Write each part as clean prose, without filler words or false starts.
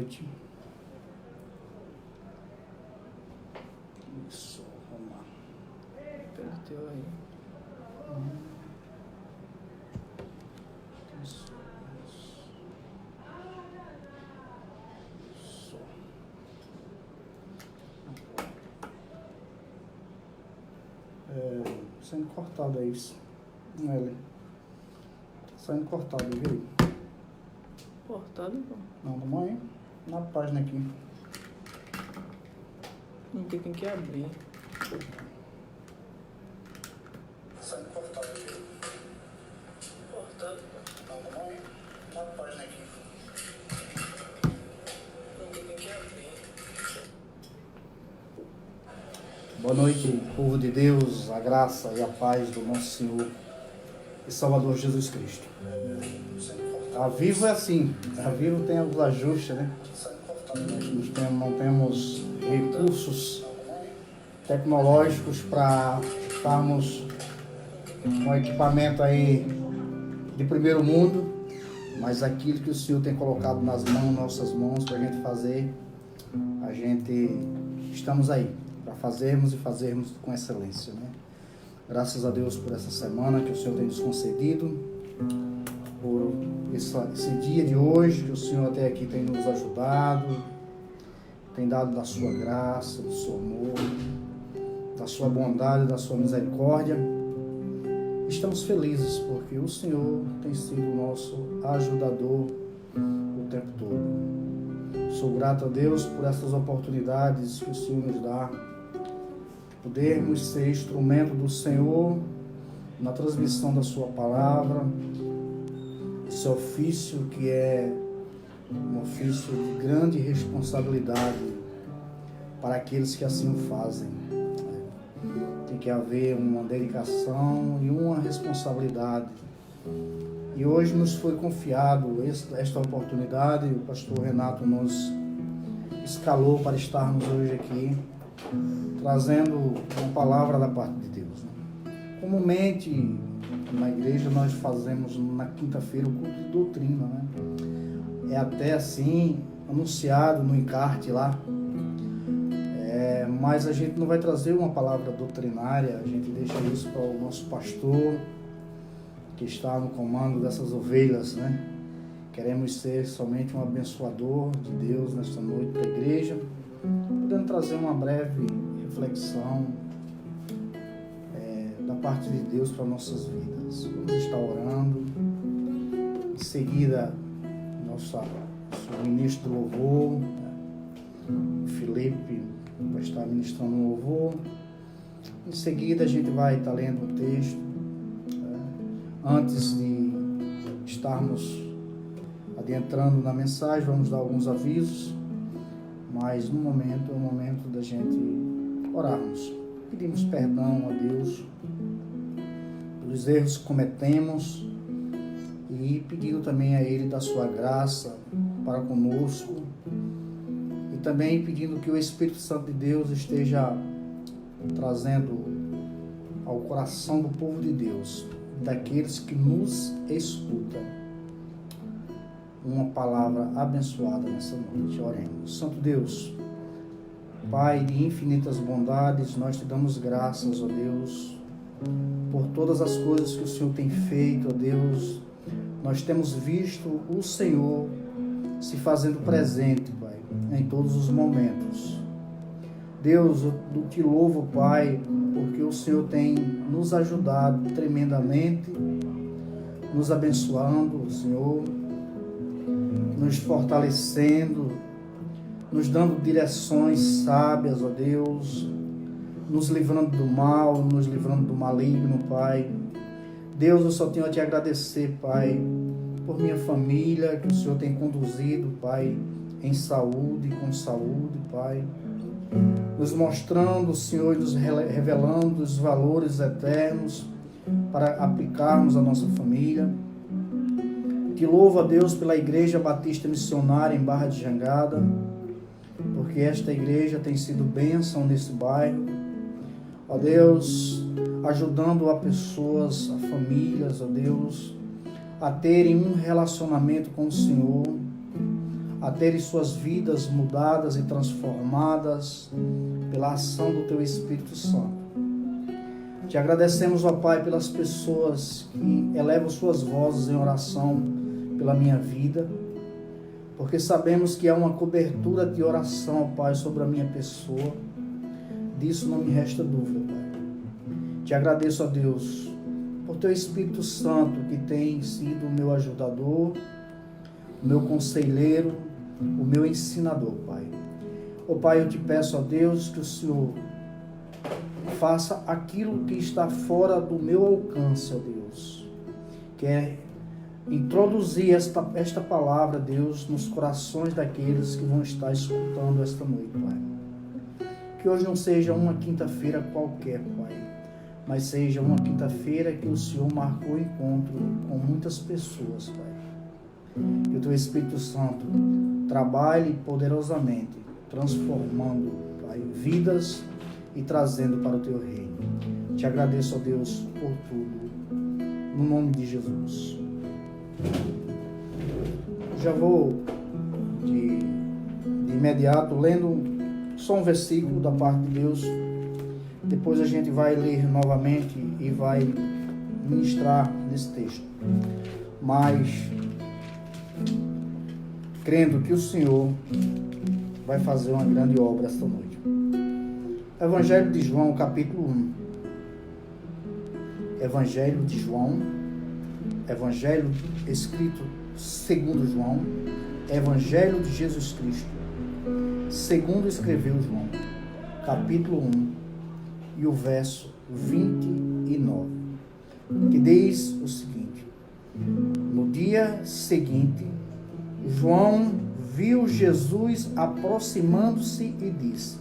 noite. Isso, vamos lá. Perdeu aí. Isso. Saindo cortado aí, isso. Ele. Saindo cortado, viu? Cortado, pô. Não, vamos aí. Na página aqui. Aqui tem que abrir. Saindo cortado, viu? Cortado, pô. Não, vamos aí. Na página aqui. Aqui tem que abrir. Boa noite, povo de Deus, a graça e a paz do nosso Senhor e Salvador Jesus Cristo. A Vivo é assim, a Vivo tem os ajustes, né? Nós não temos recursos tecnológicos para estarmos com equipamento aí de primeiro mundo, mas aquilo que o Senhor tem colocado nas nossas mãos para a gente fazer, a gente estamos aí para fazermos e fazermos com excelência, né? Graças a Deus por essa semana que o Senhor tem nos concedido, por esse dia de hoje que o Senhor até aqui tem nos ajudado, tem dado da sua graça, do seu amor, da sua bondade, da sua misericórdia. Estamos felizes porque o Senhor tem sido o nosso ajudador o tempo todo. Sou grato a Deus por essas oportunidades que o Senhor nos dá, podermos ser instrumento do Senhor na transmissão da sua palavra, esse ofício que é um ofício de grande responsabilidade para aqueles que assim o fazem. Tem que haver uma dedicação e uma responsabilidade. E hoje nos foi confiado esta oportunidade, o pastor Renato nos escalou para estarmos hoje aqui, trazendo uma palavra da parte de Deus. Comumente, na igreja, nós fazemos na quinta-feira o culto de doutrina, né? É até assim, anunciado no encarte lá, mas a gente não vai trazer uma palavra doutrinária, a gente deixa isso para o nosso pastor, que está no comando dessas ovelhas, né? Queremos ser somente um abençoador de Deus nesta noite para a igreja, podendo trazer uma breve reflexão da parte de Deus para nossas vidas. Vamos estar orando. Em seguida, nosso ministro do louvor, Felipe, vai estar ministrando um louvor. Em seguida, a gente vai estar lendo um texto. Antes de estarmos adentrando na mensagem, vamos dar alguns avisos, mas no momento é o momento da gente orarmos. Pedimos perdão a Deus pelos erros que cometemos e pedindo também a Ele da sua graça para conosco e também pedindo que o Espírito Santo de Deus esteja trazendo ao coração do povo de Deus, daqueles que nos escutam, uma palavra abençoada nessa noite. Oremos. Santo Deus, Pai de infinitas bondades, nós te damos graças, ó Deus, por todas as coisas que o Senhor tem feito, ó Deus. Nós temos visto o Senhor se fazendo presente, Pai, em todos os momentos. Deus, eu te louvo, Pai, porque o Senhor tem nos ajudado tremendamente, nos abençoando, Senhor, nos fortalecendo, nos dando direções sábias, ó Deus, nos livrando do mal, nos livrando do maligno, Pai. Deus, eu só tenho a te agradecer, Pai, por minha família, que o Senhor tem conduzido, Pai, em saúde, com saúde, Pai, nos mostrando, Senhor, e nos revelando os valores eternos para aplicarmos à nossa família. Te louvo a Deus pela Igreja Batista Missionária em Barra de Jangada, porque esta igreja tem sido bênção nesse bairro. Ó Deus, ajudando a pessoas, a famílias, ó Deus, a terem um relacionamento com o Senhor, a terem suas vidas mudadas e transformadas pela ação do Teu Espírito Santo. Te agradecemos, ó Pai, pelas pessoas que elevam suas vozes em oração pela minha vida, porque sabemos que há uma cobertura de oração, ó Pai, sobre a minha pessoa. Disso não me resta dúvida, Pai. Te agradeço, ó Deus, por Teu Espírito Santo, que tem sido o meu ajudador, o meu conselheiro, o meu ensinador, Pai. Ó Pai, eu te peço, ó Deus, que o Senhor faça aquilo que está fora do meu alcance, ó Deus, que é introduzir esta palavra, Deus, nos corações daqueles que vão estar escutando esta noite, Pai. Que hoje não seja uma quinta-feira qualquer, Pai, mas seja uma quinta-feira que o Senhor marcou o encontro com muitas pessoas, Pai. Que o Teu Espírito Santo trabalhe poderosamente, transformando, Pai, vidas e trazendo para o Teu reino. Te agradeço, ó Deus, por tudo, no nome de Jesus. Já vou de imediato lendo só um versículo da parte de Deus. Depois a gente vai ler novamente e vai ministrar nesse texto. Mas crendo que o Senhor vai fazer uma grande obra esta noite. Evangelho de João, capítulo 1. Evangelho de João, Evangelho escrito segundo João, Evangelho de Jesus Cristo, segundo escreveu João, capítulo 1, e o verso 29, que diz o seguinte: no dia seguinte, João viu Jesus aproximando-se e disse: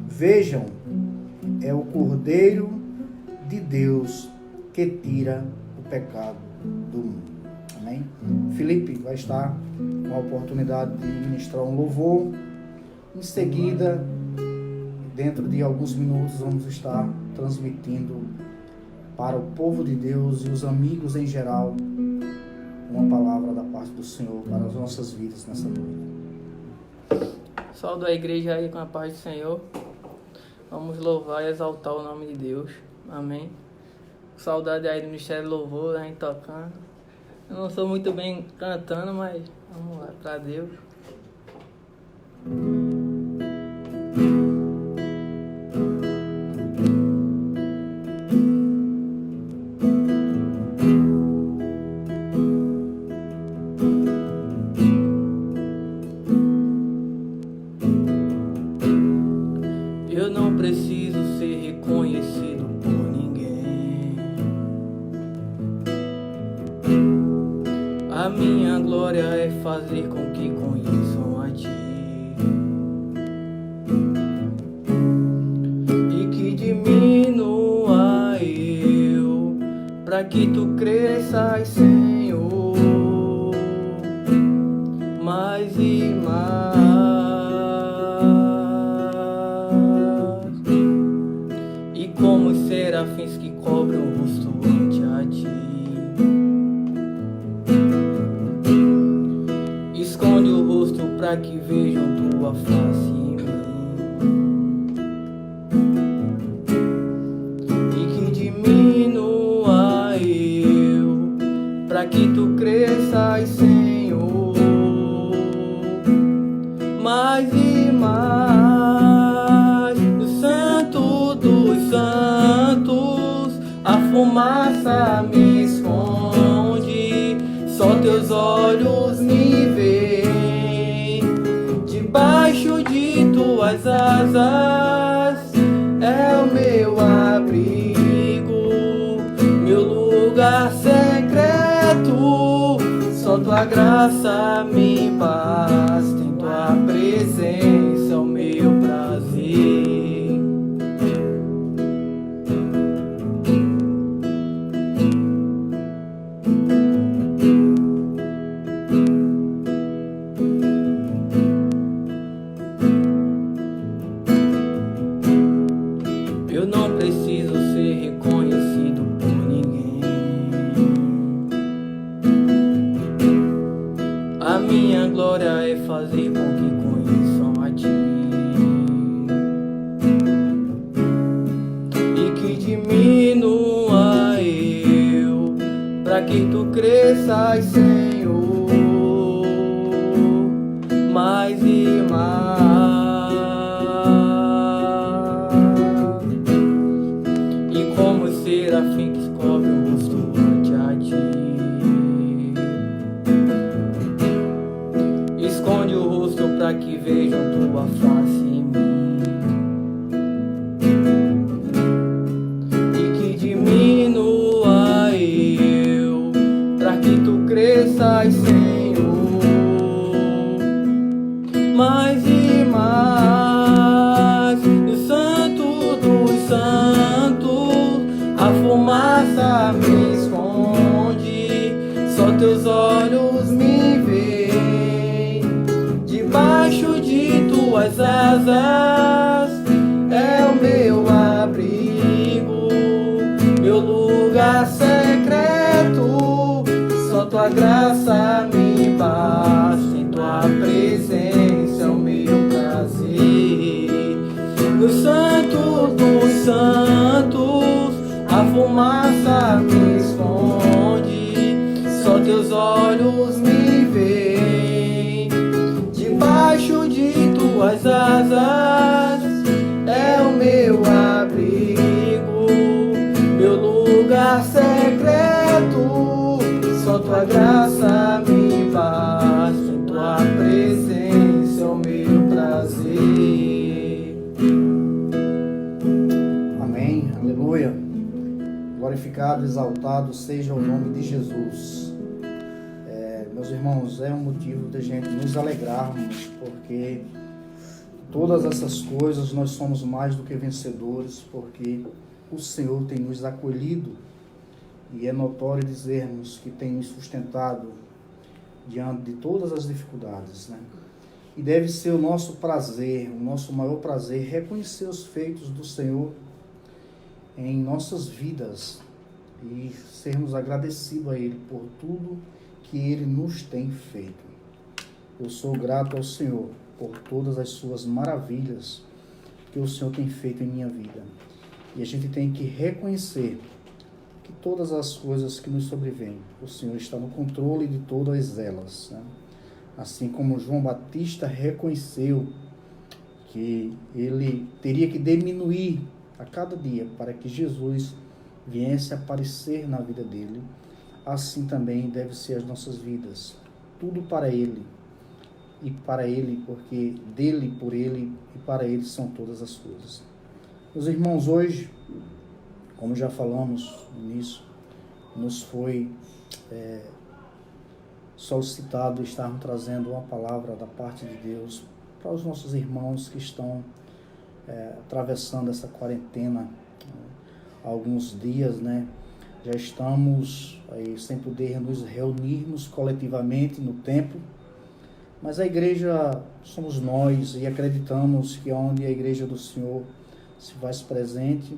vejam, é o Cordeiro de Deus que tira o pecado do mundo. Amém? Felipe vai estar com a oportunidade de ministrar um louvor. Em seguida, dentro de alguns minutos, vamos estar transmitindo para o povo de Deus e os amigos em geral uma palavra da parte do Senhor para as nossas vidas nessa noite. Saúdo a igreja aí com a paz do Senhor. Vamos louvar e exaltar o nome de Deus. Amém. Saudade aí do Ministério do Louvor, a gente tocando. Eu não sou muito bem cantando, mas vamos lá, pra Deus. Eu não preciso ser reconhecido por ninguém. A minha glória é fazer com que conheçam a Ti e que diminua eu, para que Tu cresças, Senhor, mais e mais. E como os serafins que cobrem o rosto ante a Ti, esconde o rosto para que vejam Tua face em mim, e que diminua eu, para que Tu cresças, Senhor, mais e mais. No Santo dos Santos, a fumaça me esconde, só Teus olhos me veem. Debaixo de Tuas asas é o meu abrigo, meu lugar secreto. Só Tua graça me basta, em Tua presença é o meu prazer. Eu não preciso ser reconhecido por ninguém. A minha minha glória é fazer com que conheçam a ti, e que diminua eu, para que tu cresças, Senhor, mais e mais. E como o serafim que cobre o rosto ante a ti, esconde o rosto para que vejam tua face em mim, e que diminua eu, para que tu cresças, Senhor, mais e mais. No santo dos santos a fumaça me esconde, só teus olhos me veem. Debaixo de tuas asas é o meu abrigo, meu lugar secreto. Só tua graça me basta, em tua presença é o meu prazer. No santo dos santos a fumaça me esconde, só teus olhos me veem. Debaixo de tuas asas é o meu abrigo, meu lugar secreto. Só tua graça me basta, em tua presença é o meu prazer. Amém, aleluia. Glorificado, exaltado seja o nome de Jesus. Meus irmãos, é um motivo de gente nos alegrarmos, porque todas essas coisas nós somos mais do que vencedores, porque o Senhor tem nos acolhido, e é notório dizermos que tem nos sustentado diante de todas as dificuldades, né? E deve ser o nosso prazer, o nosso maior prazer, reconhecer os feitos do Senhor em nossas vidas e sermos agradecidos a Ele por tudo que Ele nos tem feito. Eu sou grato ao Senhor por todas as suas maravilhas que o Senhor tem feito em minha vida. E a gente tem que reconhecer que todas as coisas que nos sobrevêm, o Senhor está no controle de todas elas, né? Assim como João Batista reconheceu que ele teria que diminuir a cada dia para que Jesus viesse a aparecer na vida dele, assim também deve ser as nossas vidas. Tudo para Ele, e para Ele, porque dele, por Ele e para Ele são todas as coisas. Meus irmãos, hoje, como já falamos nisso, nos foi solicitado estarmos trazendo uma palavra da parte de Deus para os nossos irmãos que estão atravessando essa quarentena há alguns dias, né? Já estamos aí sem poder nos reunirmos coletivamente no templo, mas a igreja somos nós e acreditamos que onde a igreja do Senhor se faz presente,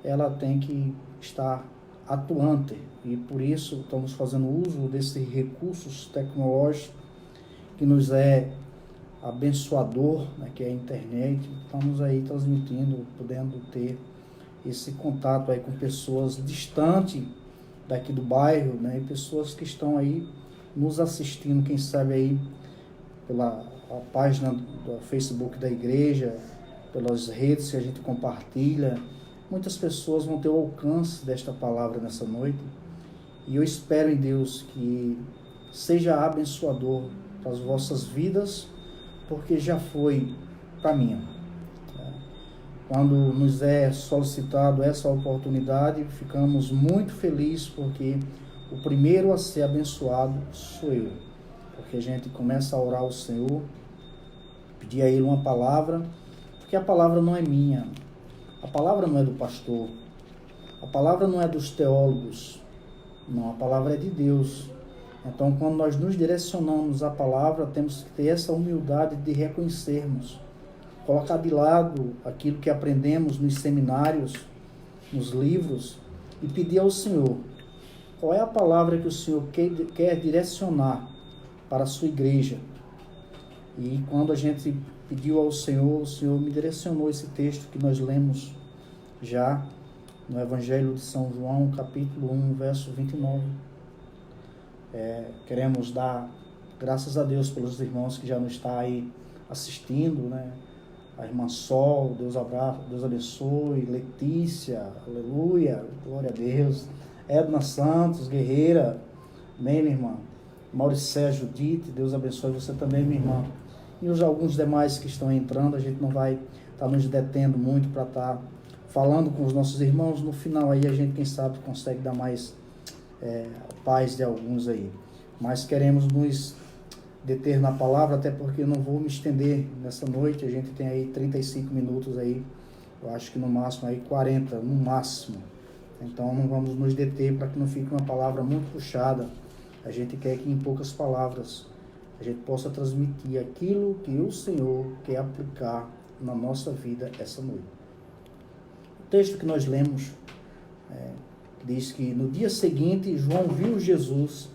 ela tem que estar atuante, e por isso estamos fazendo uso desses recursos tecnológicos que nos é abençoador, né, que é a internet. Estamos aí transmitindo, podendo ter esse contato aí com pessoas distantes daqui do bairro, né, e pessoas que estão aí nos assistindo, quem sabe aí pela a página do Facebook da igreja, pelas redes que a gente compartilha. Muitas pessoas vão ter o alcance desta palavra nessa noite, e eu espero em Deus que seja abençoador para as vossas vidas, porque já foi para mim. Quando nos é solicitado essa oportunidade, ficamos muito felizes, porque o primeiro a ser abençoado sou eu, porque a gente começa a orar ao Senhor, pedir a Ele uma palavra, porque a palavra não é minha, a palavra não é do pastor, a palavra não é dos teólogos, não, a palavra é de Deus. Então, quando nós nos direcionamos à palavra, temos que ter essa humildade de reconhecermos, colocar de lado aquilo que aprendemos nos seminários, nos livros, e pedir ao Senhor qual é a palavra que o Senhor quer direcionar para a sua igreja, E quando a gente pediu ao Senhor, o Senhor me direcionou esse texto que nós lemos já no Evangelho de São João, capítulo 1, verso 29. Queremos dar graças a Deus pelos irmãos que já nos estão aí assistindo, né? A irmã Sol, Deus abraça, Deus abençoe. Letícia, aleluia, glória a Deus. Edna Santos, guerreira, amém, minha irmã. Mauricé Judite, Deus abençoe você também, minha irmã. E alguns demais que estão entrando, a gente não vai estar nos detendo muito para estar falando com os nossos irmãos. No final aí a gente, quem sabe, consegue dar mais paz de alguns aí. Mas queremos nos deter na palavra, até porque eu não vou me estender nessa noite. A gente tem aí 35 minutos aí, eu acho que no máximo aí 40, no máximo. Então não vamos nos deter para que não fique uma palavra muito puxada. A gente quer que em poucas palavras a gente possa transmitir aquilo que o Senhor quer aplicar na nossa vida essa noite. O texto que nós lemos diz que no dia seguinte João viu Jesus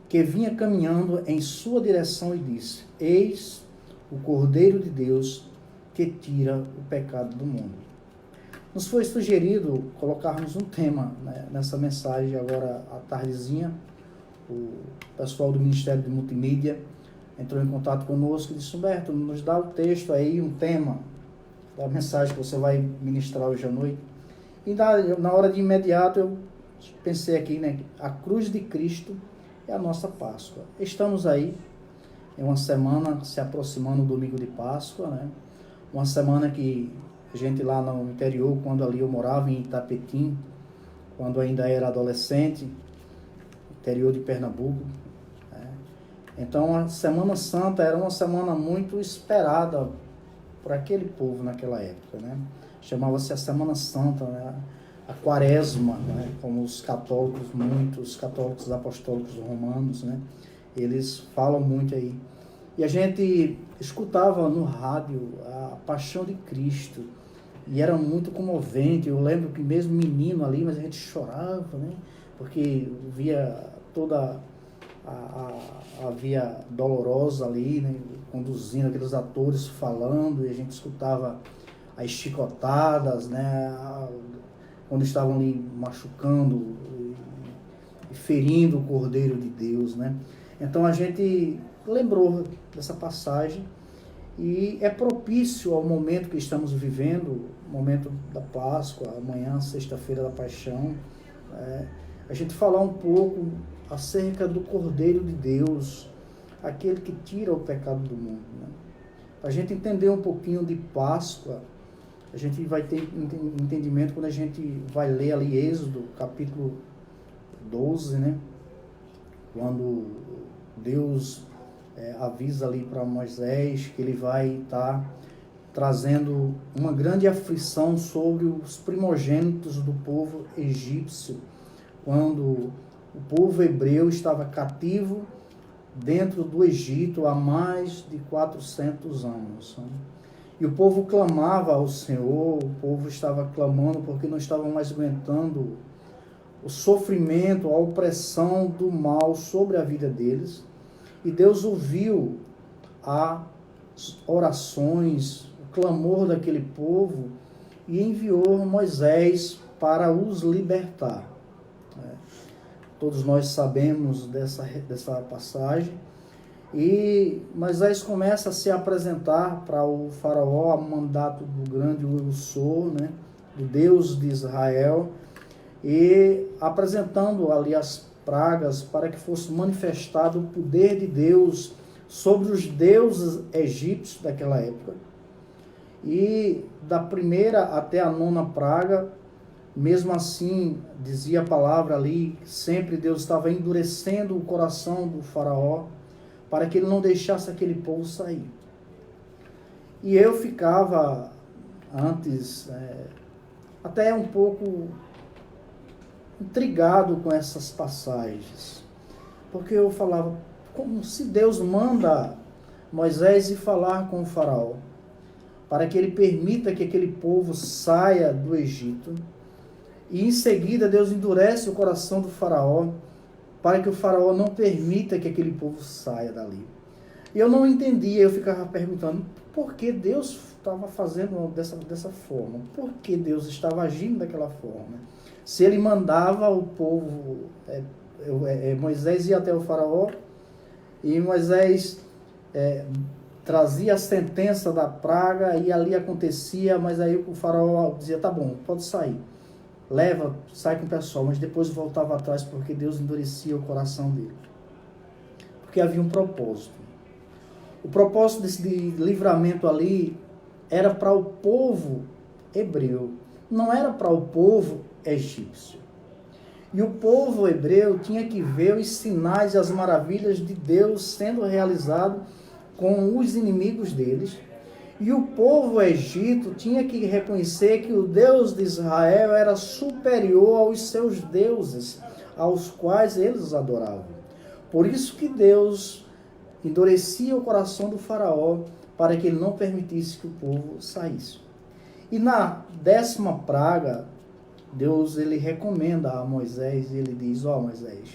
que vinha caminhando em sua direção e disse: Eis o Cordeiro de Deus que tira o pecado do mundo. Nos foi sugerido colocarmos um tema, né, nessa mensagem agora à tardezinha. O pessoal do Ministério de Multimídia entrou em contato conosco e disse: Humberto, nos dá o texto aí, um tema da mensagem que você vai ministrar hoje à noite. E na hora de imediato eu pensei aqui, né, a cruz de Cristo é a nossa Páscoa. Estamos aí, é uma semana se aproximando do domingo de Páscoa, né? Uma semana que a gente lá no interior, quando ali eu morava em Itapetim, quando ainda era adolescente, interior de Pernambuco, né? Então a Semana Santa era uma semana muito esperada por aquele povo naquela época, né? Chamava-se a Semana Santa, né? A Quaresma, né? Como os católicos, muitos católicos apostólicos romanos, né? Eles falam muito aí. E a gente escutava no rádio a Paixão de Cristo, e era muito comovente. Eu lembro que mesmo menino ali, mas a gente chorava, né? Porque via toda a via dolorosa ali, né? Conduzindo aqueles atores falando, e a gente escutava as chicotadas, né? Quando estavam ali machucando e ferindo o Cordeiro de Deus, né? Então a gente lembrou dessa passagem e é propício ao momento que estamos vivendo, momento da Páscoa, amanhã, sexta-feira da Paixão, a gente falar um pouco acerca do Cordeiro de Deus, aquele que tira o pecado do mundo, né? Para a gente entender um pouquinho de Páscoa, a gente vai ter entendimento quando a gente vai ler ali Êxodo, capítulo 12, né? Quando Deus avisa ali para Moisés que ele vai estar trazendo uma grande aflição sobre os primogênitos do povo egípcio, quando o povo hebreu estava cativo dentro do Egito há mais de 400 anos, né? E o povo clamava ao Senhor, o povo estava clamando porque não estavam mais aguentando o sofrimento, a opressão do mal sobre a vida deles. E Deus ouviu as orações, o clamor daquele povo e enviou Moisés para os libertar. Todos nós sabemos dessa passagem. E Moisés começa a se apresentar para o faraó a mandato do grande Eu Sou, né, do Deus de Israel, e apresentando ali as pragas para que fosse manifestado o poder de Deus sobre os deuses egípcios daquela época. E da primeira até a 9ª praga, mesmo assim, dizia a palavra ali, sempre Deus estava endurecendo o coração do faraó para que ele não deixasse aquele povo sair. E eu ficava antes até um pouco intrigado com essas passagens, porque eu falava, como se Deus manda Moisés ir falar com o faraó, para que ele permita que aquele povo saia do Egito, e em seguida Deus endurece o coração do faraó, para que o faraó não permita que aquele povo saia dali. E eu não entendia, eu ficava perguntando por que Deus estava fazendo dessa forma, por que Deus estava agindo daquela forma. Se ele mandava o povo, Moisés ia até o faraó, e Moisés trazia a sentença da praga, e ali acontecia, mas aí o faraó dizia, tá bom, pode sair. Sai com o pessoal, mas depois voltava atrás, porque Deus endurecia o coração dele. Porque havia um propósito. O propósito desse livramento ali era para o povo hebreu, não era para o povo egípcio. E o povo hebreu tinha que ver os sinais e as maravilhas de Deus sendo realizados com os inimigos deles. E o povo egito tinha que reconhecer que o Deus de Israel era superior aos seus deuses, aos quais eles adoravam. Por isso que Deus endurecia o coração do faraó para que ele não permitisse que o povo saísse. E na 10ª praga, Deus ele recomenda a Moisés, e ele diz, Moisés,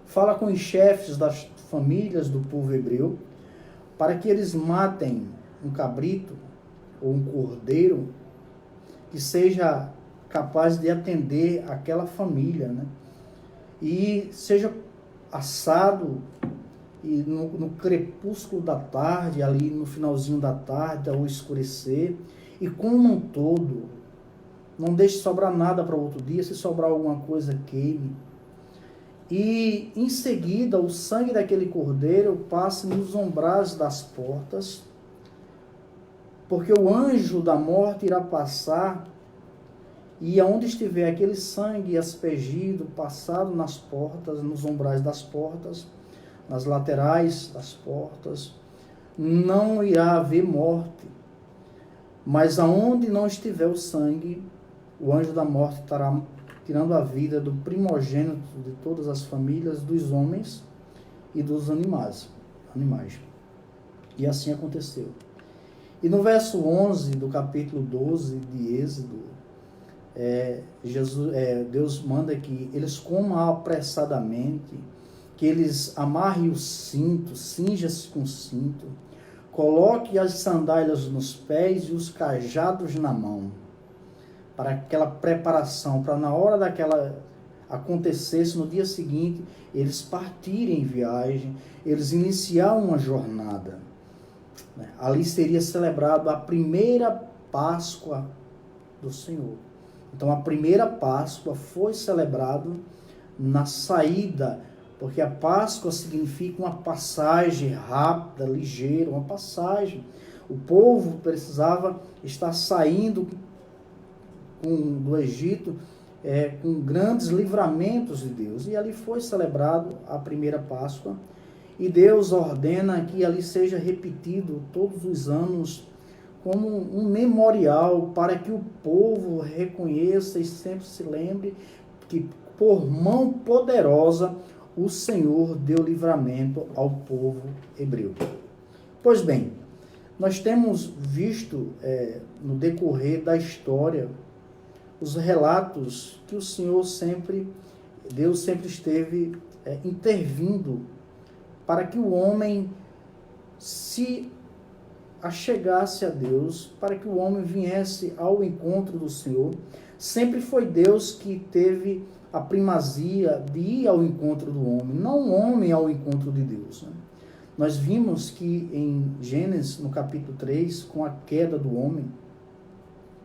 fala com os chefes das famílias do povo hebreu, para que eles matem um cabrito ou um cordeiro que seja capaz de atender aquela família, né? E seja assado e no crepúsculo da tarde, ali no finalzinho da tarde, ao escurecer, e como um todo, não deixe sobrar nada para outro dia, se sobrar alguma coisa, queime. E em seguida, o sangue daquele cordeiro passe nos umbrais das portas, porque o anjo da morte irá passar, e aonde estiver aquele sangue aspergido, passado nas portas, nos umbrais das portas, nas laterais das portas, não irá haver morte. Mas aonde não estiver o sangue, o anjo da morte estará tirando a vida do primogênito de todas as famílias, dos homens e dos animais. E assim aconteceu. E no verso 11 do capítulo 12 de Êxodo, Deus manda que eles comam apressadamente, que eles amarrem o cinto, cinja-se com o cinto, coloque as sandálias nos pés e os cajados na mão, para aquela preparação, para na hora daquela acontecesse, no dia seguinte, eles partirem em viagem, eles iniciar uma jornada. Ali seria celebrado a primeira Páscoa do Senhor. Então a primeira Páscoa foi celebrada na saída, porque a Páscoa significa uma passagem rápida, ligeira, uma passagem. O povo precisava estar saindo do Egito com grandes livramentos de Deus. E ali foi celebrado a primeira Páscoa. E Deus ordena que ali seja repetido todos os anos como um memorial para que o povo reconheça e sempre se lembre que por mão poderosa o Senhor deu livramento ao povo hebreu. Pois bem, nós temos visto no decorrer da história os relatos que Deus sempre esteve intervindo para que o homem se achegasse a Deus, para que o homem viesse ao encontro do Senhor. Sempre foi Deus que teve a primazia de ir ao encontro do homem, não o homem ao encontro de Deus. Nós vimos que em Gênesis, no capítulo 3, com a queda do homem,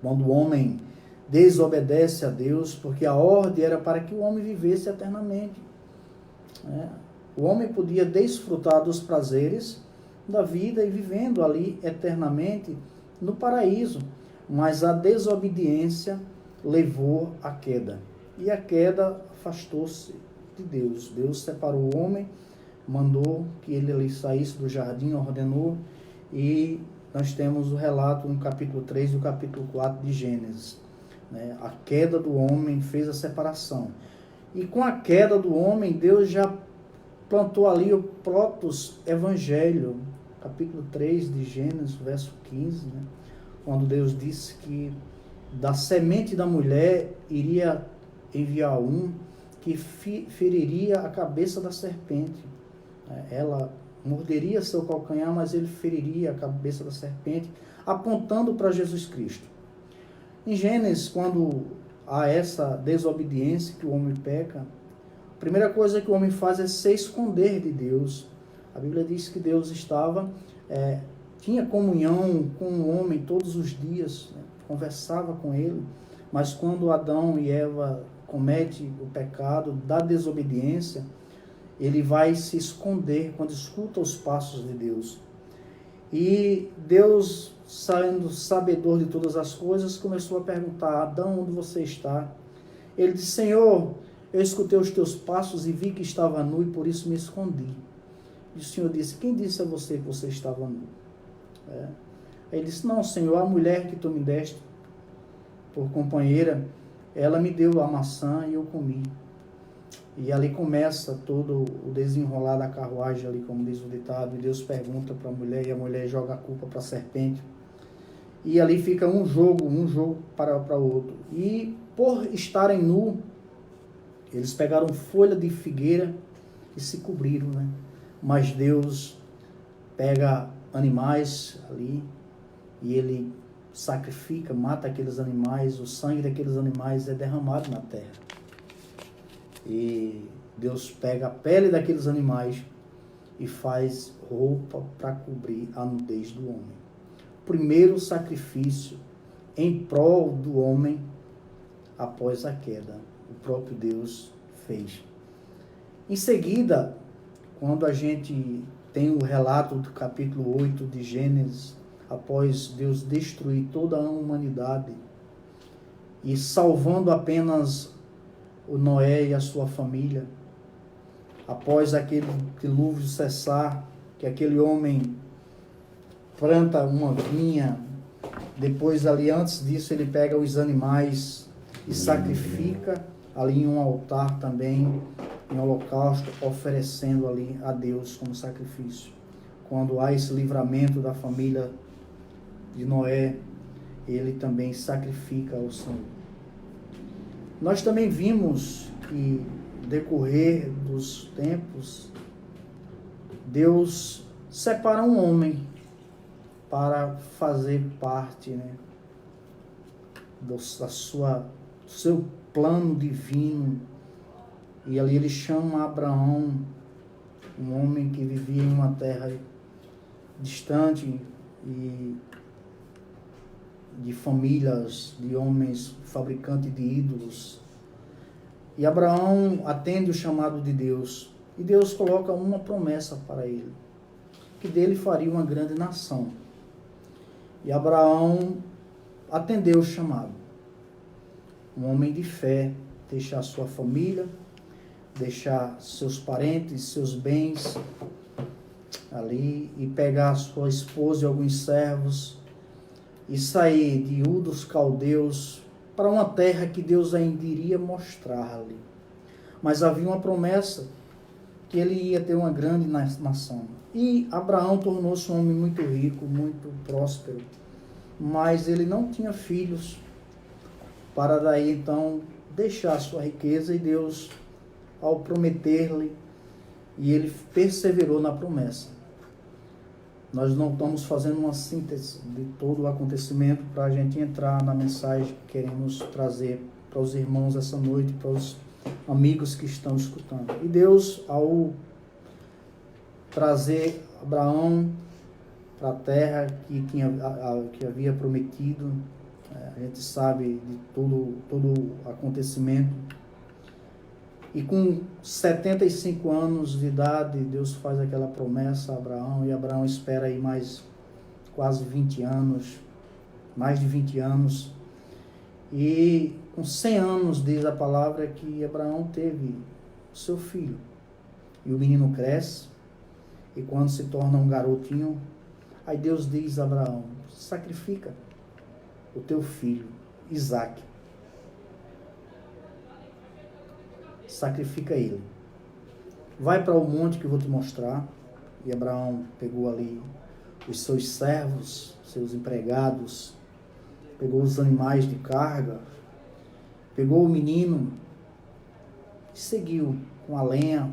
quando o homem desobedece a Deus, porque a ordem era para que o homem vivesse eternamente. O homem podia desfrutar dos prazeres da vida e vivendo ali eternamente no paraíso, mas a desobediência levou à queda. E a queda afastou-se de Deus. Deus separou o homem, mandou que ele ali saísse do jardim, ordenou, e nós temos o relato no capítulo 3 e o capítulo 4 de Gênesis. A queda do homem fez a separação. E com a queda do homem, Deus já plantou ali o proto-evangelho, capítulo 3 de Gênesis, verso 15, quando Deus disse que da semente da mulher iria enviar um que feriria a cabeça da serpente. Ela morderia seu calcanhar, mas ele feriria a cabeça da serpente, apontando para Jesus Cristo. Em Gênesis, quando há essa desobediência que o homem peca, a primeira coisa que o homem faz é se esconder de Deus. A Bíblia diz que Deus tinha comunhão com o homem todos os dias, né? Conversava com ele, mas quando Adão e Eva cometem o pecado da desobediência, ele vai se esconder quando escuta os passos de Deus. E Deus, sendo sabedor de todas as coisas, começou a perguntar: Adão, onde você está? Ele disse: Senhor, eu escutei os teus passos e vi que estava nu e por isso me escondi. E o Senhor disse: quem disse a você que você estava nu? Aí ele disse: não, Senhor, a mulher que tu me deste por companheira, ela me deu a maçã e eu comi. E ali começa todo o desenrolar da carruagem, ali, como diz o ditado, e Deus pergunta para a mulher, e a mulher joga a culpa para a serpente. E ali fica um jogo para o outro. E por estarem nu, eles pegaram folha de figueira e se cobriram, né? Mas Deus pega animais ali e ele sacrifica, mata aqueles animais, o sangue daqueles animais é derramado na terra. E Deus pega a pele daqueles animais e faz roupa para cobrir a nudez do homem. Primeiro sacrifício em prol do homem após a queda, o próprio Deus fez. Em seguida, quando a gente tem o relato do capítulo 8 de Gênesis, após Deus destruir toda a humanidade e salvando apenas o Noé e a sua família, após aquele dilúvio cessar, que aquele homem planta uma vinha, depois ali antes disso ele pega os animais e sacrifica ali em um altar também, em holocausto, oferecendo ali a Deus como sacrifício. Quando há esse livramento da família de Noé, ele também sacrifica ao Senhor. Nós também vimos que, no decorrer dos tempos, Deus separa um homem para fazer parte, né, do seu plano divino. E ali ele chama Abraão, um homem que vivia em uma terra distante e de famílias, de homens fabricantes de ídolos. E Abraão atende o chamado de Deus. E Deus coloca uma promessa para ele, que dele faria uma grande nação. E Abraão atendeu o chamado. Um homem de fé, deixar sua família, deixar seus parentes, seus bens ali e pegar sua esposa e alguns servos e sair de Ur dos Caldeus para uma terra que Deus ainda iria mostrar ali. Mas havia uma promessa que ele ia ter uma grande nação. E Abraão tornou-se um homem muito rico, muito próspero, mas ele não tinha filhos para daí então deixar sua riqueza, e Deus, ao prometer-lhe, e ele perseverou na promessa. Nós não estamos fazendo uma síntese de todo o acontecimento para a gente entrar na mensagem que queremos trazer para os irmãos essa noite, para os amigos que estão escutando. E Deus, ao trazer Abraão para a terra que havia prometido, a gente sabe de todo o acontecimento. E com 75 anos de idade, Deus faz aquela promessa a Abraão, e Abraão espera aí mais quase 20 anos, mais de 20 anos. E com 100 anos, diz a palavra, que Abraão teve seu filho. E o menino cresce, e quando se torna um garotinho, aí Deus diz a Abraão: sacrifica o teu filho, Isaque. Sacrifica ele. Vai para o monte que eu vou te mostrar. E Abraão pegou ali os seus servos, seus empregados, pegou os animais de carga, pegou o menino e seguiu com a lenha.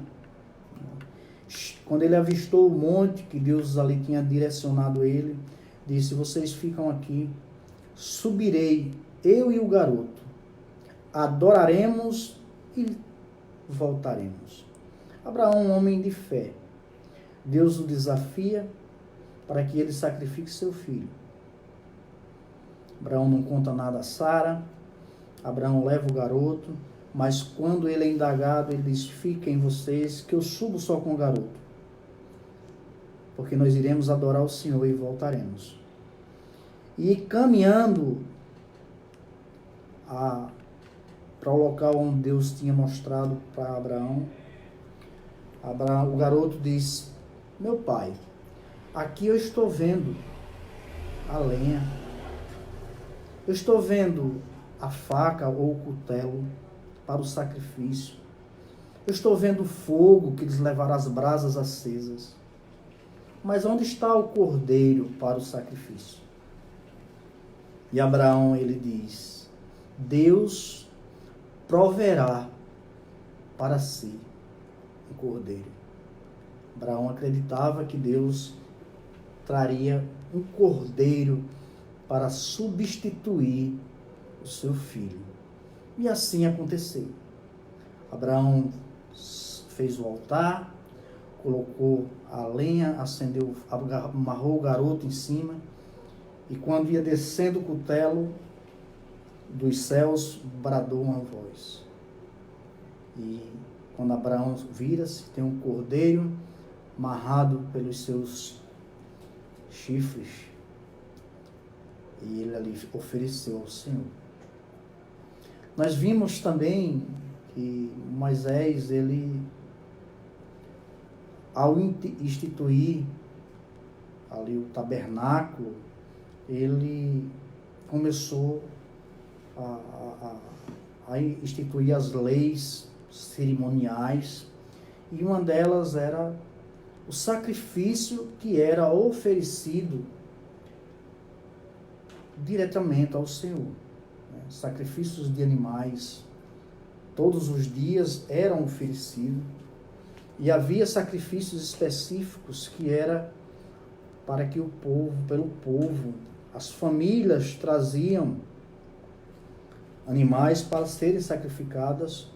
quando ele avistou o monte que Deus ali tinha direcionado ele, disse: vocês ficam aqui, subirei, eu e o garoto, adoraremos e voltaremos. Abraão, um homem de fé, Deus o desafia para que ele sacrifique seu filho. Abraão não conta nada a Sara, Abraão leva o garoto, mas quando ele é indagado, ele diz: fiquem vocês, que eu subo só com o garoto, porque nós iremos adorar o Senhor e voltaremos. E caminhando para o local onde Deus tinha mostrado para Abraão, o garoto diz: meu pai, aqui eu estou vendo a lenha, eu estou vendo a faca ou o cutelo para o sacrifício, eu estou vendo o fogo que lhes levará as brasas acesas, mas onde está o cordeiro para o sacrifício? E Abraão, ele diz: Deus proverá para si um cordeiro. Abraão acreditava que Deus traria um cordeiro para substituir o seu filho. E assim aconteceu. Abraão fez o altar, colocou a lenha, acendeu, amarrou o garoto em cima, e quando ia descendo o cutelo, dos céus bradou uma voz. E quando Abraão vira-se, tem um cordeiro amarrado pelos seus chifres, e ele ali ofereceu ao Senhor. Nós vimos também que Moisés, ele, ao instituir ali o tabernáculo, ele começou a instituir as leis cerimoniais, e uma delas era o sacrifício que era oferecido diretamente ao Senhor. Sacrifícios de animais, todos os dias eram oferecidos, e havia sacrifícios específicos que era para que pelo povo, as famílias traziam animais para serem sacrificados,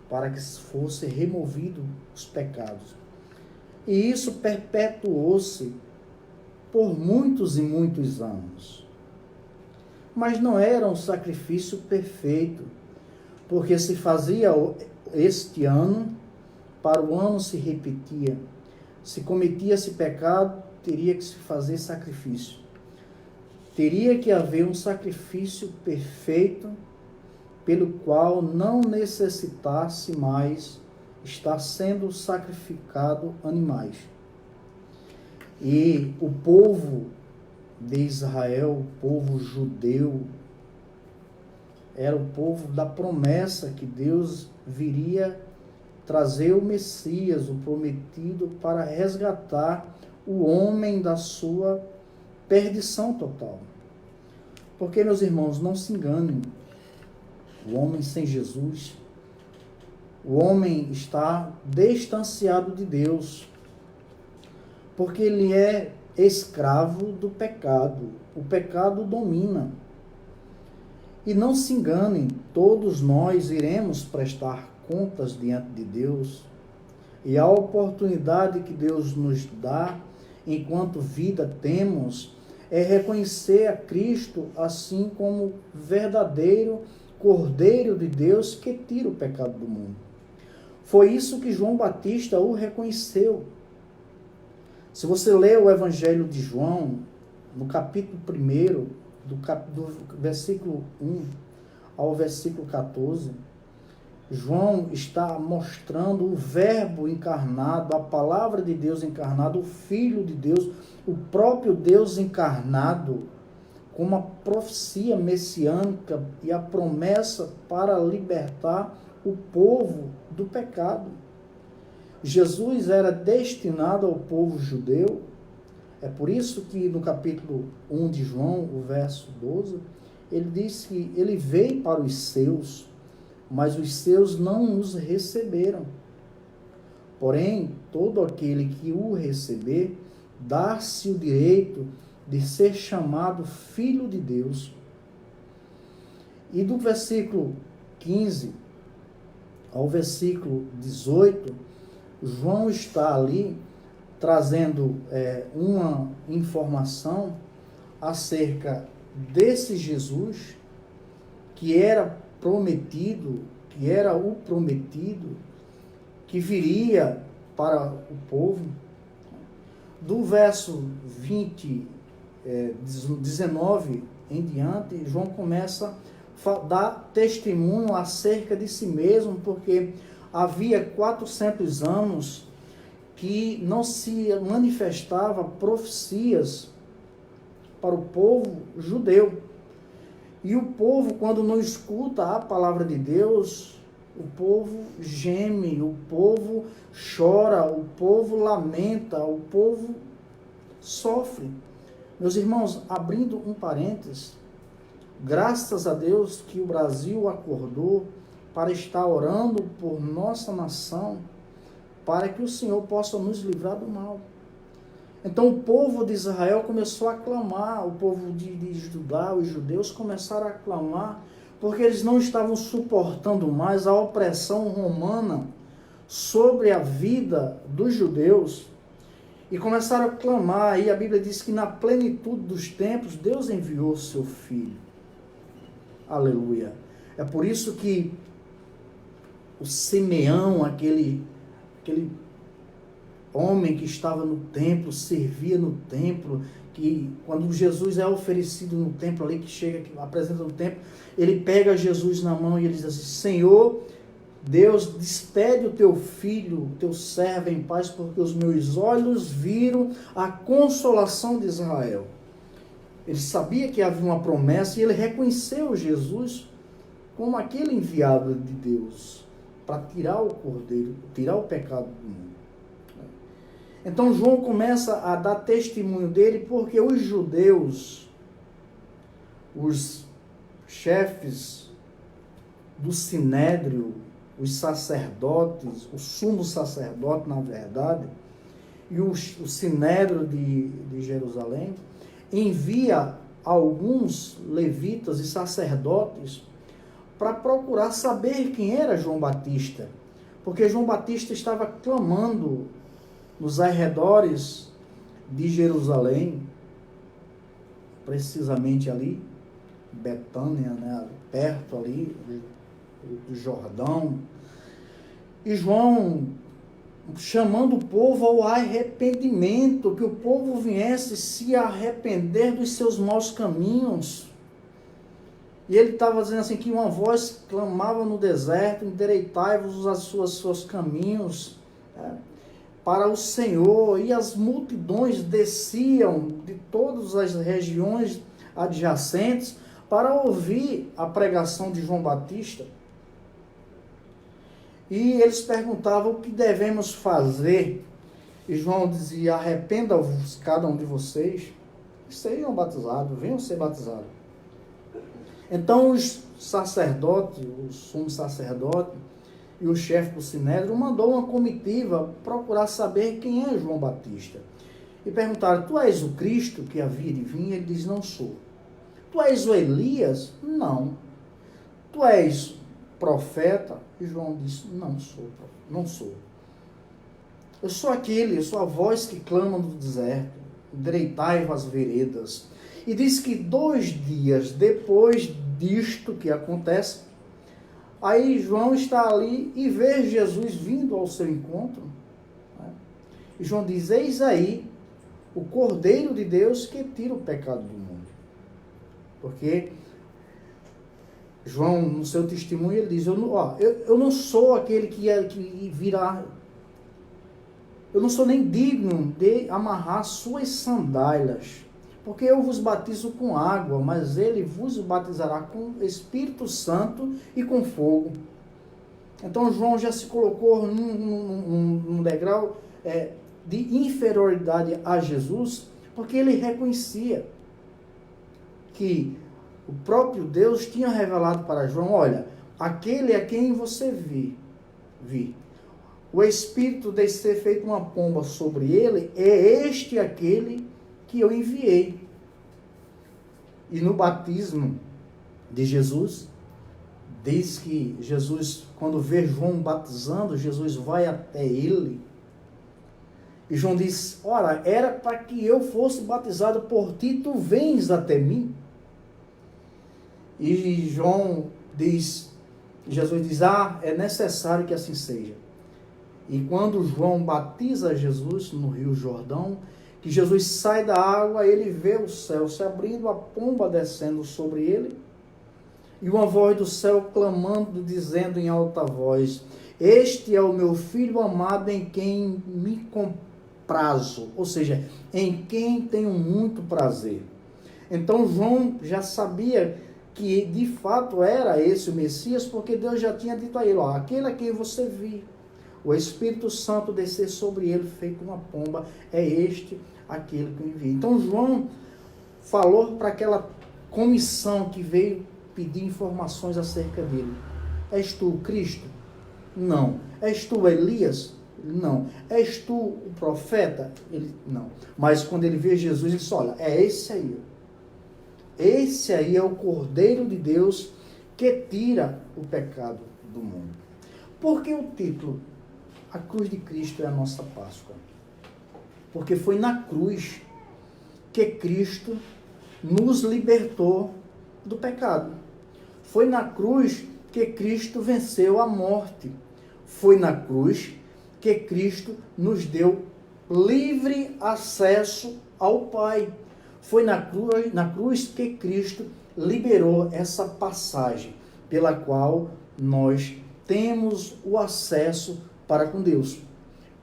para que fosse removido os pecados. E isso perpetuou-se por muitos e muitos anos. Mas não era um sacrifício perfeito, porque se fazia este ano, para o ano se repetia. Se cometia-se pecado, teria que se fazer sacrifício. Teria que haver um sacrifício perfeito, pelo qual não necessitasse mais estar sendo sacrificado animais. E o povo de Israel, o povo judeu, era o povo da promessa que Deus viria trazer o Messias, o prometido, para resgatar o homem da sua perdição total. Porque, meus irmãos, não se enganem, o homem sem Jesus, o homem está distanciado de Deus, porque ele é escravo do pecado. O pecado domina. E não se enganem, todos nós iremos prestar contas diante de Deus, e a oportunidade que Deus nos dá, enquanto vida temos, é reconhecer a Cristo assim como verdadeiro Cordeiro de Deus que tira o pecado do mundo. Foi isso que João Batista o reconheceu. Se você ler o Evangelho de João, no capítulo 1, do versículo 1 ao versículo 14, João está mostrando o Verbo encarnado, a palavra de Deus encarnado, o Filho de Deus, o próprio Deus encarnado, como a profecia messiânica e a promessa para libertar o povo do pecado. Jesus era destinado ao povo judeu. É por isso que no capítulo 1 de João, o verso 12, ele diz que ele veio para os seus, mas os seus não os receberam. Porém, todo aquele que o receber, dar-se o direito de ser chamado filho de Deus. E do versículo 15 ao versículo 18, João está ali trazendo uma informação acerca desse Jesus que era prometido, que era o prometido, que viria para o povo. Do verso 19 em diante, João começa a dar testemunho acerca de si mesmo, porque havia 400 anos que não se manifestava profecias para o povo judeu. E o povo, quando não escuta a palavra de Deus, o povo geme, o povo chora, o povo lamenta, o povo sofre. Meus irmãos, abrindo um parênteses, graças a Deus que o Brasil acordou para estar orando por nossa nação, para que o Senhor possa nos livrar do mal. Então o povo de Israel começou a clamar, o povo de Judá, os judeus começaram a clamar, porque eles não estavam suportando mais a opressão romana sobre a vida dos judeus, e começaram a clamar, e a Bíblia diz que na plenitude dos tempos, Deus enviou seu Filho. Aleluia. É por isso que o Simeão, aquele homem que estava no templo, servia no templo, que quando Jesus é oferecido no templo ali, que chega, que apresenta no templo, ele pega Jesus na mão e ele diz assim: Senhor, Deus, despede o teu filho, o teu servo em paz, porque os meus olhos viram a consolação de Israel. Ele sabia que havia uma promessa e ele reconheceu Jesus como aquele enviado de Deus para tirar o cordeiro, tirar o pecado do mundo. Então João começa a dar testemunho dele, porque os judeus, os chefes do Sinédrio, os sacerdotes, o sumo sacerdote, na verdade, e o Sinédrio de Jerusalém, envia alguns levitas e sacerdotes para procurar saber quem era João Batista, porque João Batista estava clamando nos arredores de Jerusalém, precisamente ali, Betânia, né, perto ali do Jordão, e João chamando o povo ao arrependimento, que o povo viesse se arrepender dos seus maus caminhos. E ele estava dizendo assim, que uma voz clamava no deserto: endireitai-vos os seus caminhos, para o Senhor. E as multidões desciam de todas as regiões adjacentes para ouvir a pregação de João Batista. E eles perguntavam: o que devemos fazer? E João dizia: arrependa-vos cada um de vocês e sejam batizados, venham ser batizados. Então os sacerdotes, o sumo sacerdote e o chefe do Sinédrio mandou uma comitiva procurar saber quem é João Batista. E perguntaram: tu és o Cristo que havia de vir? Ele diz: não sou. Tu és o Elias? Não. Tu és profeta? E João disse: não sou. Eu sou eu sou a voz que clama no deserto, endireitai-vos as veredas. E diz que 2 dias depois disto que acontece, aí João está ali e vê Jesus vindo ao seu encontro. E João diz: eis aí o Cordeiro de Deus que tira o pecado do mundo. Porque João, no seu testemunho, ele diz: eu não sou aquele que virá, eu não sou nem digno de amarrar suas sandálias, porque eu vos batizo com água, mas ele vos batizará com Espírito Santo e com fogo. Então João já se colocou num degrau de inferioridade a Jesus, porque ele reconhecia que o próprio Deus tinha revelado para João: olha, aquele a quem você vi. o Espírito descer feito uma pomba sobre ele, é este aquele que eu enviei. E no batismo de Jesus, diz que Jesus, quando vê João batizando, Jesus vai até ele. E João diz, ora, era para que eu fosse batizado por ti, tu vens até mim. E João diz, Jesus diz, é necessário que assim seja. E quando João batiza Jesus no Rio Jordão, que Jesus sai da água, ele vê o céu se abrindo, a pomba descendo sobre ele, e uma voz do céu clamando, dizendo em alta voz, este é o meu filho amado em quem me comprazo, ou seja, em quem tenho muito prazer. Então João já sabia que de fato era esse o Messias, porque Deus já tinha dito a ele, aquele a quem você viu, o Espírito Santo descer sobre ele feito uma pomba, é este aquele que eu enviei. Então João falou para aquela comissão que veio pedir informações acerca dele. És tu o Cristo? Não. És tu Elias? Não. És tu o profeta? Ele, não. Mas quando ele vê Jesus, ele disse, olha, é esse aí. Esse aí é o Cordeiro de Deus que tira o pecado do mundo. Por que o título? A cruz de Cristo é a nossa Páscoa. Porque foi na cruz que Cristo nos libertou do pecado. Foi na cruz que Cristo venceu a morte. Foi na cruz que Cristo nos deu livre acesso ao Pai. Foi na cruz que Cristo liberou essa passagem pela qual nós temos o acesso para com Deus.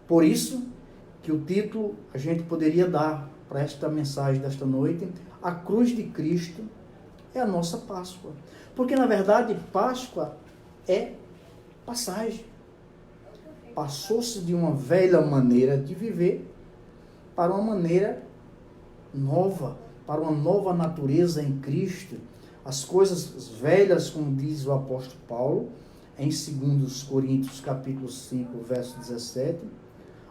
Por isso que o título a gente poderia dar para esta mensagem desta noite, a cruz de Cristo é a nossa Páscoa. Porque, na verdade, Páscoa é passagem. Passou-se de uma velha maneira de viver para uma maneira nova, para uma nova natureza em Cristo. As coisas velhas, como diz o apóstolo Paulo, em 2 Coríntios capítulo 5, verso 17,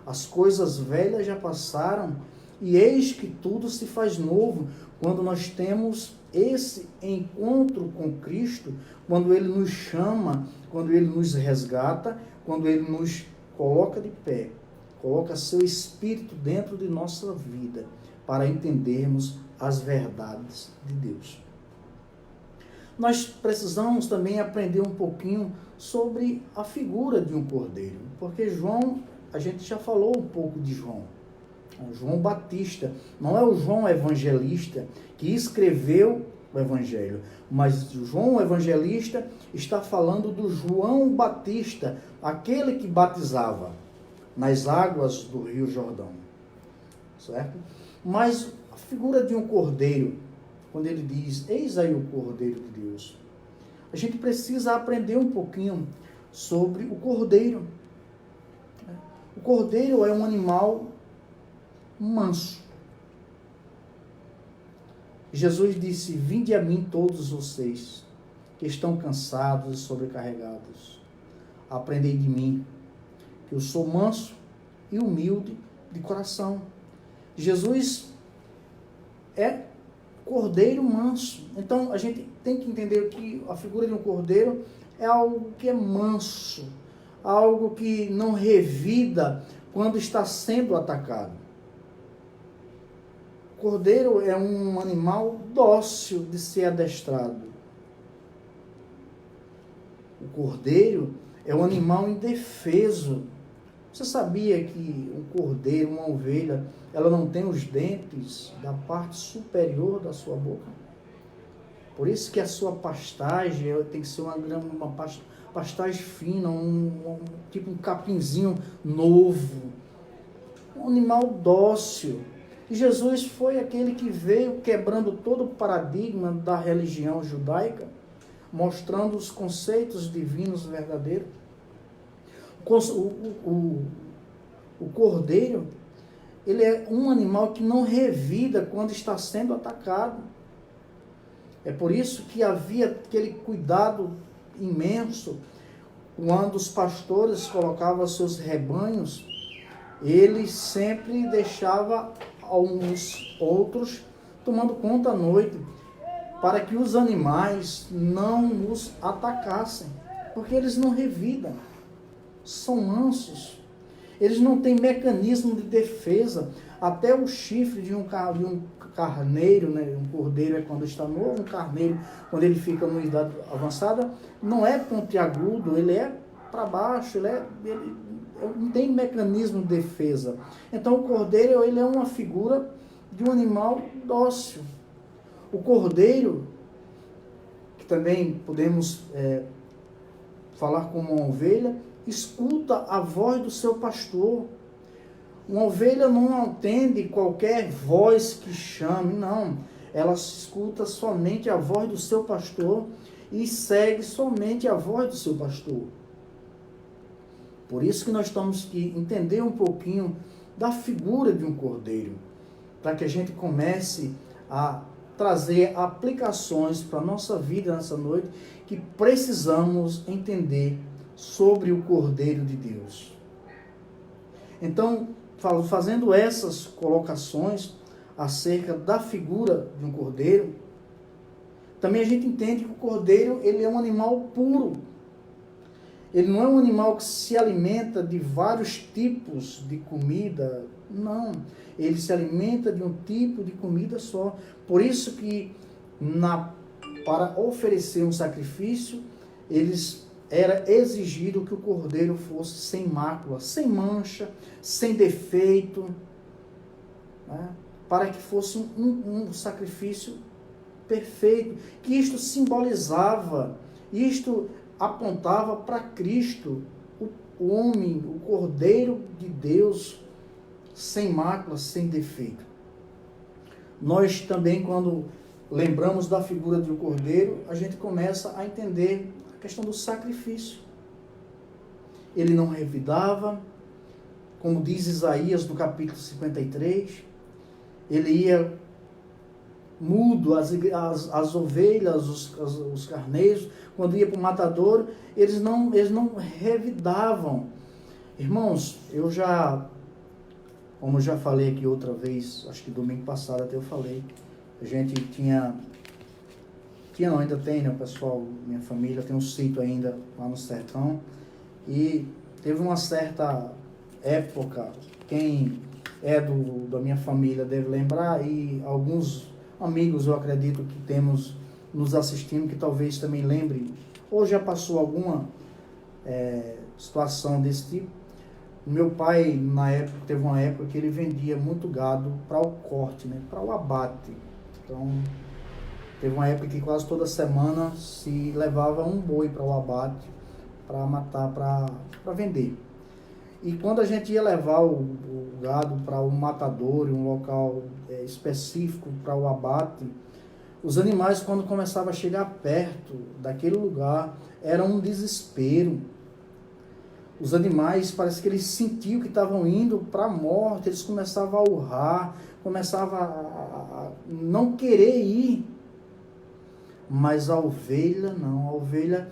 as coisas velhas já passaram e eis que tudo se faz novo quando nós temos esse encontro com Cristo, quando Ele nos chama, quando Ele nos resgata, quando Ele nos coloca de pé, coloca seu Espírito dentro de nossa vida para entendermos as verdades de Deus. Nós precisamos também aprender um pouquinho sobre a figura de um cordeiro, porque João, a gente já falou um pouco de João. João Batista, não é o João Evangelista que escreveu o Evangelho, mas João Evangelista está falando do João Batista, aquele que batizava nas águas do Rio Jordão, certo? Mas a figura de um cordeiro, quando ele diz, eis aí o Cordeiro de Deus, a gente precisa aprender um pouquinho sobre o cordeiro. O cordeiro é um animal manso. Jesus disse, vinde a mim todos vocês que estão cansados e sobrecarregados. Aprendei de mim, que eu sou manso e humilde de coração. Jesus é cordeiro manso. Então a gente tem que entender que a figura de um cordeiro é algo que é manso, algo que não revida quando está sendo atacado. O cordeiro é um animal dócil de ser adestrado. O cordeiro é um animal indefeso. Você sabia que um cordeiro, uma ovelha, ela não tem os dentes da parte superior da sua boca? Por isso que a sua pastagem tem que ser uma pastagem fina, tipo um capinzinho novo. Um animal dócil. E Jesus foi aquele que veio quebrando todo o paradigma da religião judaica, mostrando os conceitos divinos verdadeiros. O cordeiro, ele é um animal que não revida quando está sendo atacado. É por isso que havia aquele cuidado imenso quando os pastores colocavam seus rebanhos, ele sempre deixava alguns outros tomando conta à noite, para que os animais não os atacassem, porque eles não revidam, são mansos, eles não têm mecanismo de defesa. Até o chifre de um carneiro, né? Um cordeiro é quando está novo, um carneiro, quando ele fica numa idade avançada, não é pontiagudo, ele é para baixo, ele não tem mecanismo de defesa. Então o cordeiro, ele é uma figura de um animal dócil. O cordeiro, que também podemos falar como uma ovelha, escuta a voz do seu pastor. Uma ovelha não atende qualquer voz que chame, não. Ela escuta somente a voz do seu pastor e segue somente a voz do seu pastor. Por isso que nós temos que entender um pouquinho da figura de um cordeiro, para que a gente comece a trazer aplicações para a nossa vida nessa noite, que precisamos entender sobre o Cordeiro de Deus. Então, fazendo essas colocações acerca da figura de um cordeiro, também a gente entende que o cordeiro, ele é um animal puro. Ele não é um animal que se alimenta de vários tipos de comida, não. Ele se alimenta de um tipo de comida só. Por isso que para oferecer um sacrifício, era exigido que o cordeiro fosse sem mácula, sem mancha, sem defeito, né? Para que fosse um sacrifício perfeito. Que isto simbolizava, isto apontava para Cristo, o homem, o Cordeiro de Deus, sem mácula, sem defeito. Nós também, quando lembramos da figura do Cordeiro, a gente começa a entender a questão do sacrifício. Ele não revidava, como diz Isaías no capítulo 53, ele ia mudo, as ovelhas, os carneiros, quando ia para o matadouro, eles não revidavam. Irmãos, como eu já falei aqui outra vez, acho que domingo passado até eu falei, a gente ainda tem, né, o pessoal, minha família tem um sítio ainda lá no sertão, e teve uma certa época, quem é da minha família deve lembrar, e alguns amigos eu acredito que temos nos assistindo, que talvez também lembrem, ou já passou alguma situação desse tipo. Meu pai, na época, teve uma época que ele vendia muito gado para o corte, né, para o abate. Então, teve uma época que quase toda semana se levava um boi para o abate, para matar, para vender. E quando a gente ia levar o gado para um matadouro, um local específico para o abate, os animais, quando começavam a chegar perto daquele lugar, era um desespero. Os animais, parece que eles sentiam que estavam indo para a morte, eles começavam a urrar, começavam a não querer ir. Mas a ovelha não, a ovelha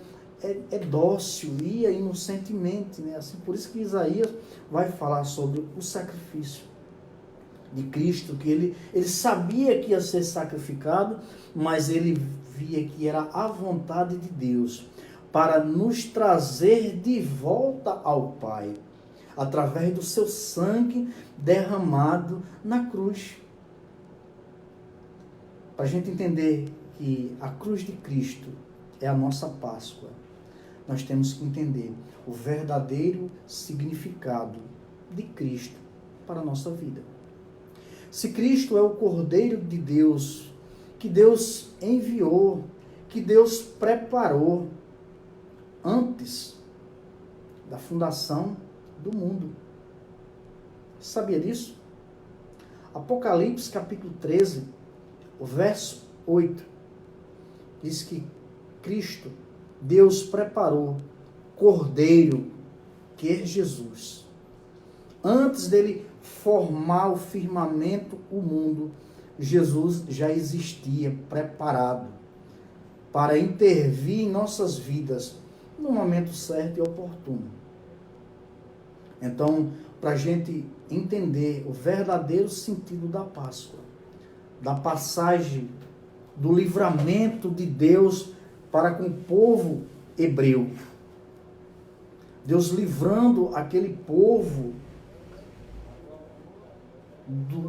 é dócil, ia inocentemente, né? Assim, por isso que Isaías vai falar sobre o sacrifício de Cristo, que ele sabia que ia ser sacrificado, mas ele via que era a vontade de Deus para nos trazer de volta ao Pai, através do seu sangue derramado na cruz. Para a gente entender que a cruz de Cristo é a nossa Páscoa, nós temos que entender o verdadeiro significado de Cristo para a nossa vida. Se Cristo é o Cordeiro de Deus, que Deus enviou, que Deus preparou antes da fundação do mundo. Sabia disso? Apocalipse capítulo 13, o verso 8, diz que Cristo, Deus preparou Cordeiro, que é Jesus. Antes dele formar o firmamento, o mundo, Jesus já existia preparado para intervir em nossas vidas, no momento certo e oportuno. Então, para a gente entender o verdadeiro sentido da Páscoa, da passagem do livramento de Deus para com o povo hebreu, Deus livrando aquele povo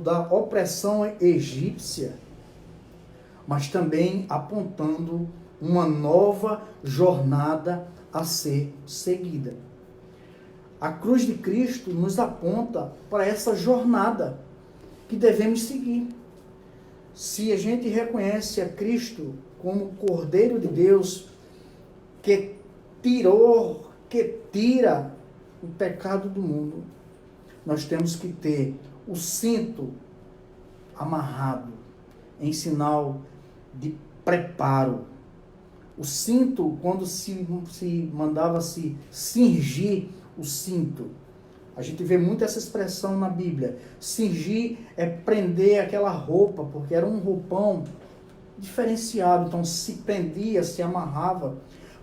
da opressão egípcia, mas também apontando uma nova jornada a ser seguida. A cruz de Cristo nos aponta para essa jornada que devemos seguir. Se a gente reconhece a Cristo como o Cordeiro de Deus que tira o pecado do mundo, nós temos que ter o cinto amarrado em sinal de preparo. O cinto, quando se mandava se cingir o cinto, a gente vê muito essa expressão na Bíblia. Cingir é prender aquela roupa, porque era um roupão diferenciado, então se prendia, se amarrava,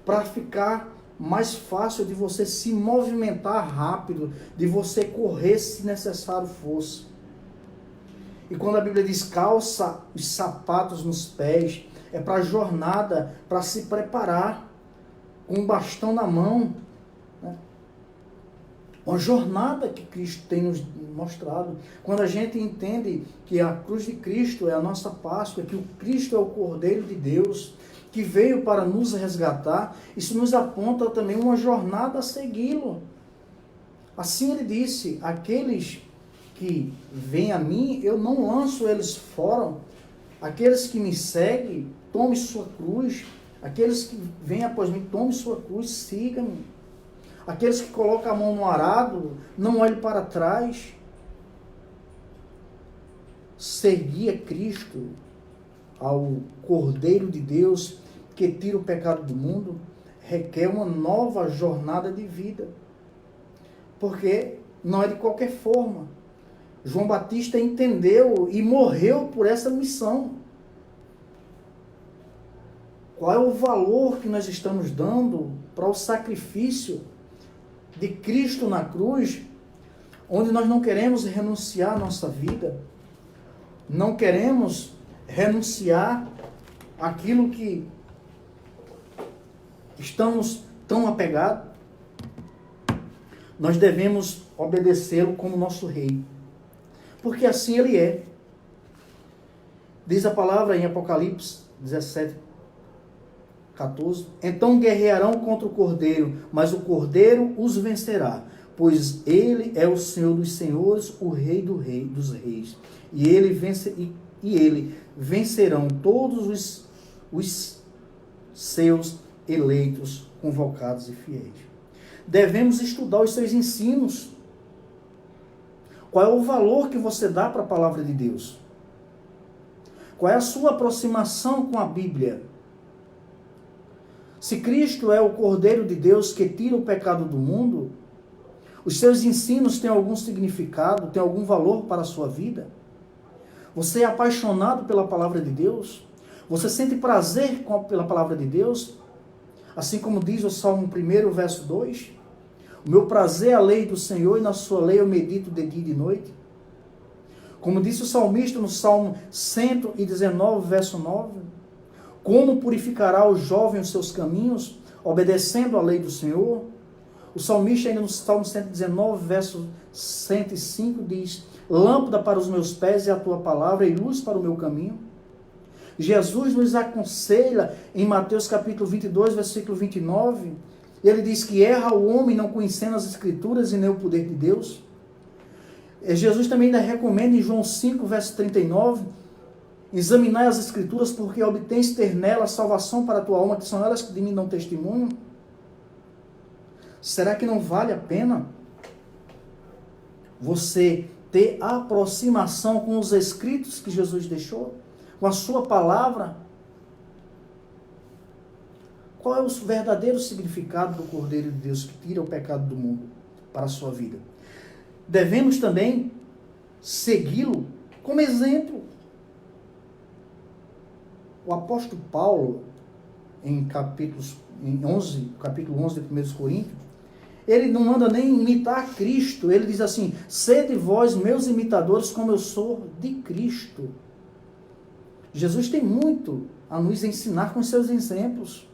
para ficar mais fácil de você se movimentar rápido, de você correr se necessário fosse. E quando a Bíblia diz calça os sapatos nos pés, é para a jornada, para se preparar, com um bastão na mão, né? Uma jornada que Cristo tem nos mostrado. Quando a gente entende que a cruz de Cristo é a nossa Páscoa, que o Cristo é o Cordeiro de Deus, que veio para nos resgatar, isso nos aponta também uma jornada a segui-lo. Assim ele disse, aqueles que vêm a mim, eu não lanço eles fora. Aqueles que me seguem, tome sua cruz. Aqueles que vêm após mim, tome sua cruz, siga-me. Aqueles que colocam a mão no arado, não olhe para trás. Seguir a Cristo, ao Cordeiro de Deus, que tira o pecado do mundo, requer uma nova jornada de vida. Porque não é de qualquer forma. João Batista entendeu e morreu por essa missão. Qual é o valor que nós estamos dando para o sacrifício de Cristo na cruz, onde nós não queremos renunciar à nossa vida, não queremos renunciar àquilo que estamos tão apegados? Nós devemos obedecê-lo como nosso rei, porque assim ele é. Diz a palavra em Apocalipse 17, 14, então guerrearão contra o Cordeiro, mas o Cordeiro os vencerá, pois ele é o Senhor dos senhores, o Rei dos reis, e ele vencerão todos os seus eleitos, convocados e fiéis. Devemos estudar os seus ensinos. Qual é o valor que você dá para a palavra de Deus? Qual é a sua aproximação com a Bíblia? Se Cristo é o Cordeiro de Deus que tira o pecado do mundo, os seus ensinos têm algum significado, têm algum valor para a sua vida? Você é apaixonado pela palavra de Deus? Você sente prazer pela palavra de Deus? Assim como diz o Salmo 1, verso 2, o meu prazer é a lei do Senhor e na sua lei eu medito de dia e de noite. Como disse o salmista no Salmo 119, verso 9, como purificará o jovem os seus caminhos, obedecendo à lei do Senhor? O salmista ainda no Salmo 119, verso 105 diz, lâmpada para os meus pés é a tua palavra e luz para o meu caminho. Jesus nos aconselha em Mateus capítulo 22, versículo 29, ele diz que erra o homem não conhecendo as Escrituras e nem o poder de Deus. Jesus também ainda recomenda em João 5, verso 39, examinai as Escrituras porque obtens ter nelas salvação para a tua alma, que são elas que de mim dão testemunho. Será que não vale a pena você ter aproximação com os escritos que Jesus deixou? Com a sua palavra? Qual é o verdadeiro significado do Cordeiro de Deus que tira o pecado do mundo para a sua vida? Devemos também segui-lo como exemplo. O apóstolo Paulo, em capítulo 11 de 1 Coríntios, ele não manda nem imitar Cristo. Ele diz assim: sede vós meus imitadores, como eu sou de Cristo. Jesus tem muito a nos ensinar com seus exemplos.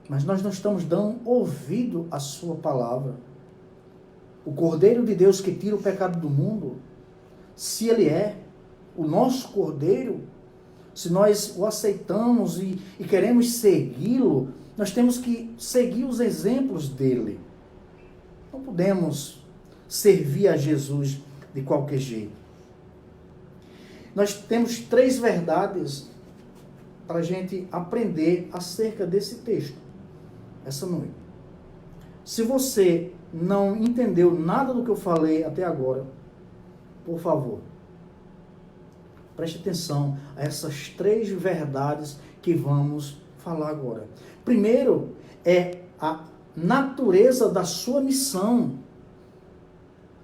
Mas nós não estamos dando ouvido à sua palavra. O Cordeiro de Deus que tira o pecado do mundo, se ele é o nosso Cordeiro, se nós o aceitamos e queremos segui-lo, nós temos que seguir os exemplos dele. Não podemos servir a Jesus de qualquer jeito. Nós temos 3 verdades para a gente aprender acerca desse texto essa noite. Se você não entendeu nada do que eu falei até agora, por favor, preste atenção a essas 3 verdades que vamos falar agora. Primeiro é a natureza da sua missão.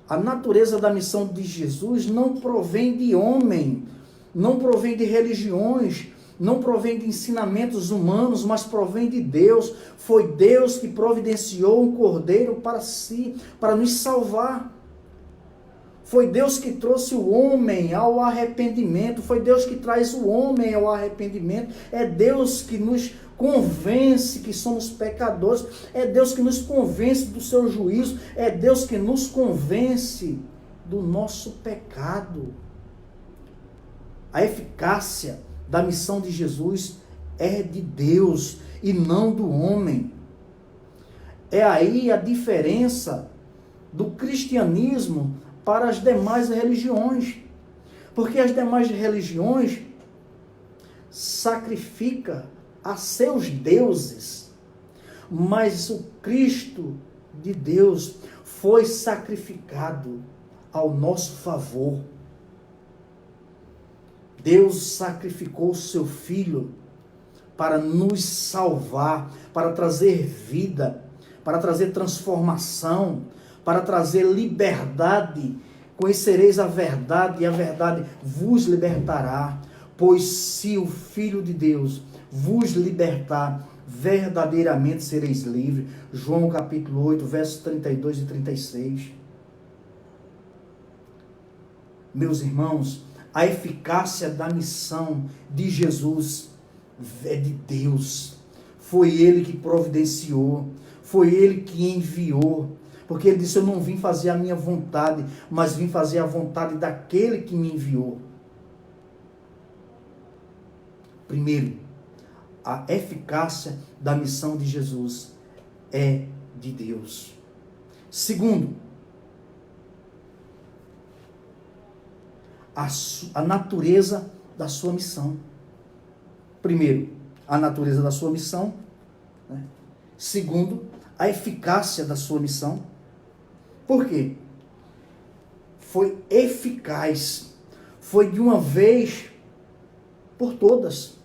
A natureza da missão de Jesus não provém de homem, não provém de religiões, não provém de ensinamentos humanos, mas provém de Deus. Foi Deus que providenciou um cordeiro para si, para nos salvar. Foi Deus que trouxe o homem ao arrependimento. Foi Deus que traz o homem ao arrependimento. É Deus que nos convence que somos pecadores. É Deus que nos convence do seu juízo. É Deus que nos convence do nosso pecado. A eficácia da missão de Jesus é de Deus e não do homem. É aí a diferença do cristianismo para as demais religiões. Porque as demais religiões sacrificam a seus deuses, mas o Cristo de Deus foi sacrificado ao nosso favor. Deus sacrificou o seu Filho para nos salvar, para trazer vida, para trazer transformação, para trazer liberdade. Conhecereis a verdade e a verdade vos libertará. Pois se o Filho de Deus vos libertar, verdadeiramente sereis livres. João capítulo 8, versos 32 e 36. Meus irmãos, a eficácia da missão de Jesus é de Deus. Foi Ele que providenciou, foi Ele que enviou. Porque Ele disse: eu não vim fazer a minha vontade, mas vim fazer a vontade daquele que me enviou. Primeiro, a eficácia da missão de Jesus é de Deus. Segundo, a natureza da sua missão. Primeiro, a natureza da sua missão. Né? Segundo, a eficácia da sua missão. Por quê? Foi eficaz. Foi de uma vez por todas.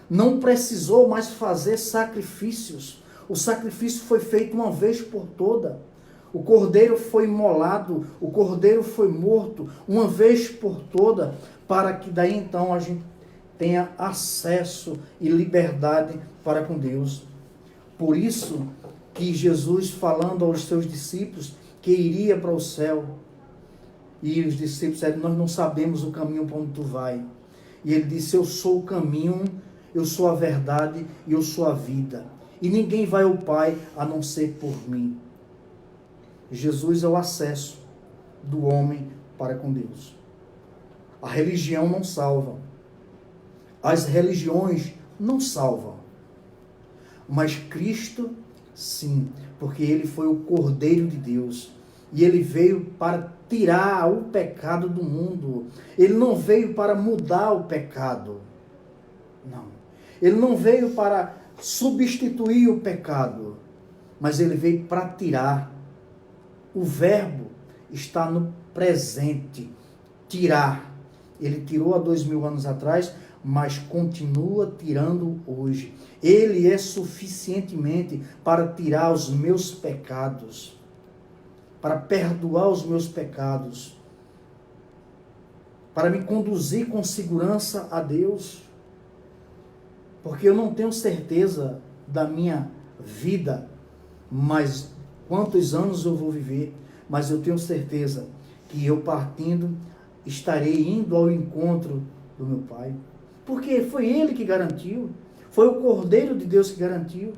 Não precisou mais fazer sacrifícios. O sacrifício foi feito uma vez por toda. O cordeiro foi imolado, o cordeiro foi morto uma vez por toda, para que daí então a gente tenha acesso e liberdade para com Deus. Por isso que Jesus, falando aos seus discípulos que iria para o céu, e os discípulos disseram: nós não sabemos o caminho para onde tu vai. E ele disse: eu sou o caminho, eu sou a verdade e eu sou a vida. E ninguém vai ao Pai a não ser por mim. Jesus é o acesso do homem para com Deus. A religião não salva. As religiões não salvam. Mas Cristo, sim, porque Ele foi o Cordeiro de Deus. E Ele veio para tirar o pecado do mundo. Ele não veio para mudar o pecado. Não. Ele não veio para substituir o pecado. Mas Ele veio para tirar. O verbo está no presente. Tirar. Ele tirou há 2000 anos atrás, mas continua tirando hoje. Ele é suficientemente para tirar os meus pecados, para perdoar os meus pecados, para me conduzir com segurança a Deus. porque eu não tenho certeza da minha vida, mas quantos anos eu vou viver, mas eu tenho certeza que eu partindo, estarei indo ao encontro do meu Pai, porque foi Ele que garantiu, foi o Cordeiro de Deus que garantiu.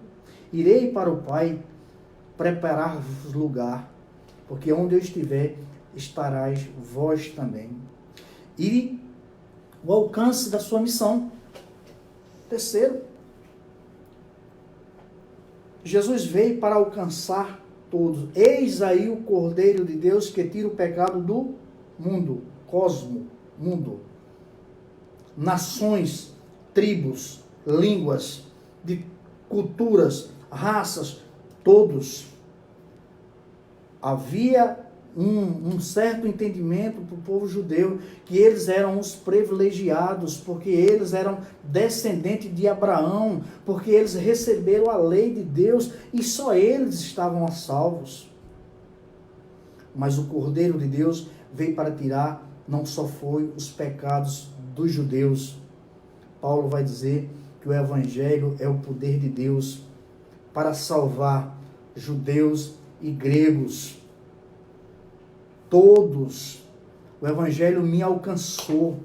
Irei para o Pai preparar-vos lugar, porque onde eu estiver, estarás vós também. E o alcance da sua missão. Terceiro, Jesus veio para alcançar todos. Eis aí o Cordeiro de Deus que tira o pecado do mundo, mundo. Nações, tribos, línguas, de culturas, raças, todos. Havia um certo entendimento para o povo judeu, que eles eram os privilegiados, porque eles eram descendentes de Abraão, porque eles receberam a lei de Deus, e só eles estavam salvos. Mas o Cordeiro de Deus veio para tirar, não só foi os pecados dos judeus. Paulo vai dizer que o Evangelho é o poder de Deus para salvar judeus e gregos. Todos. O Evangelho me alcançou.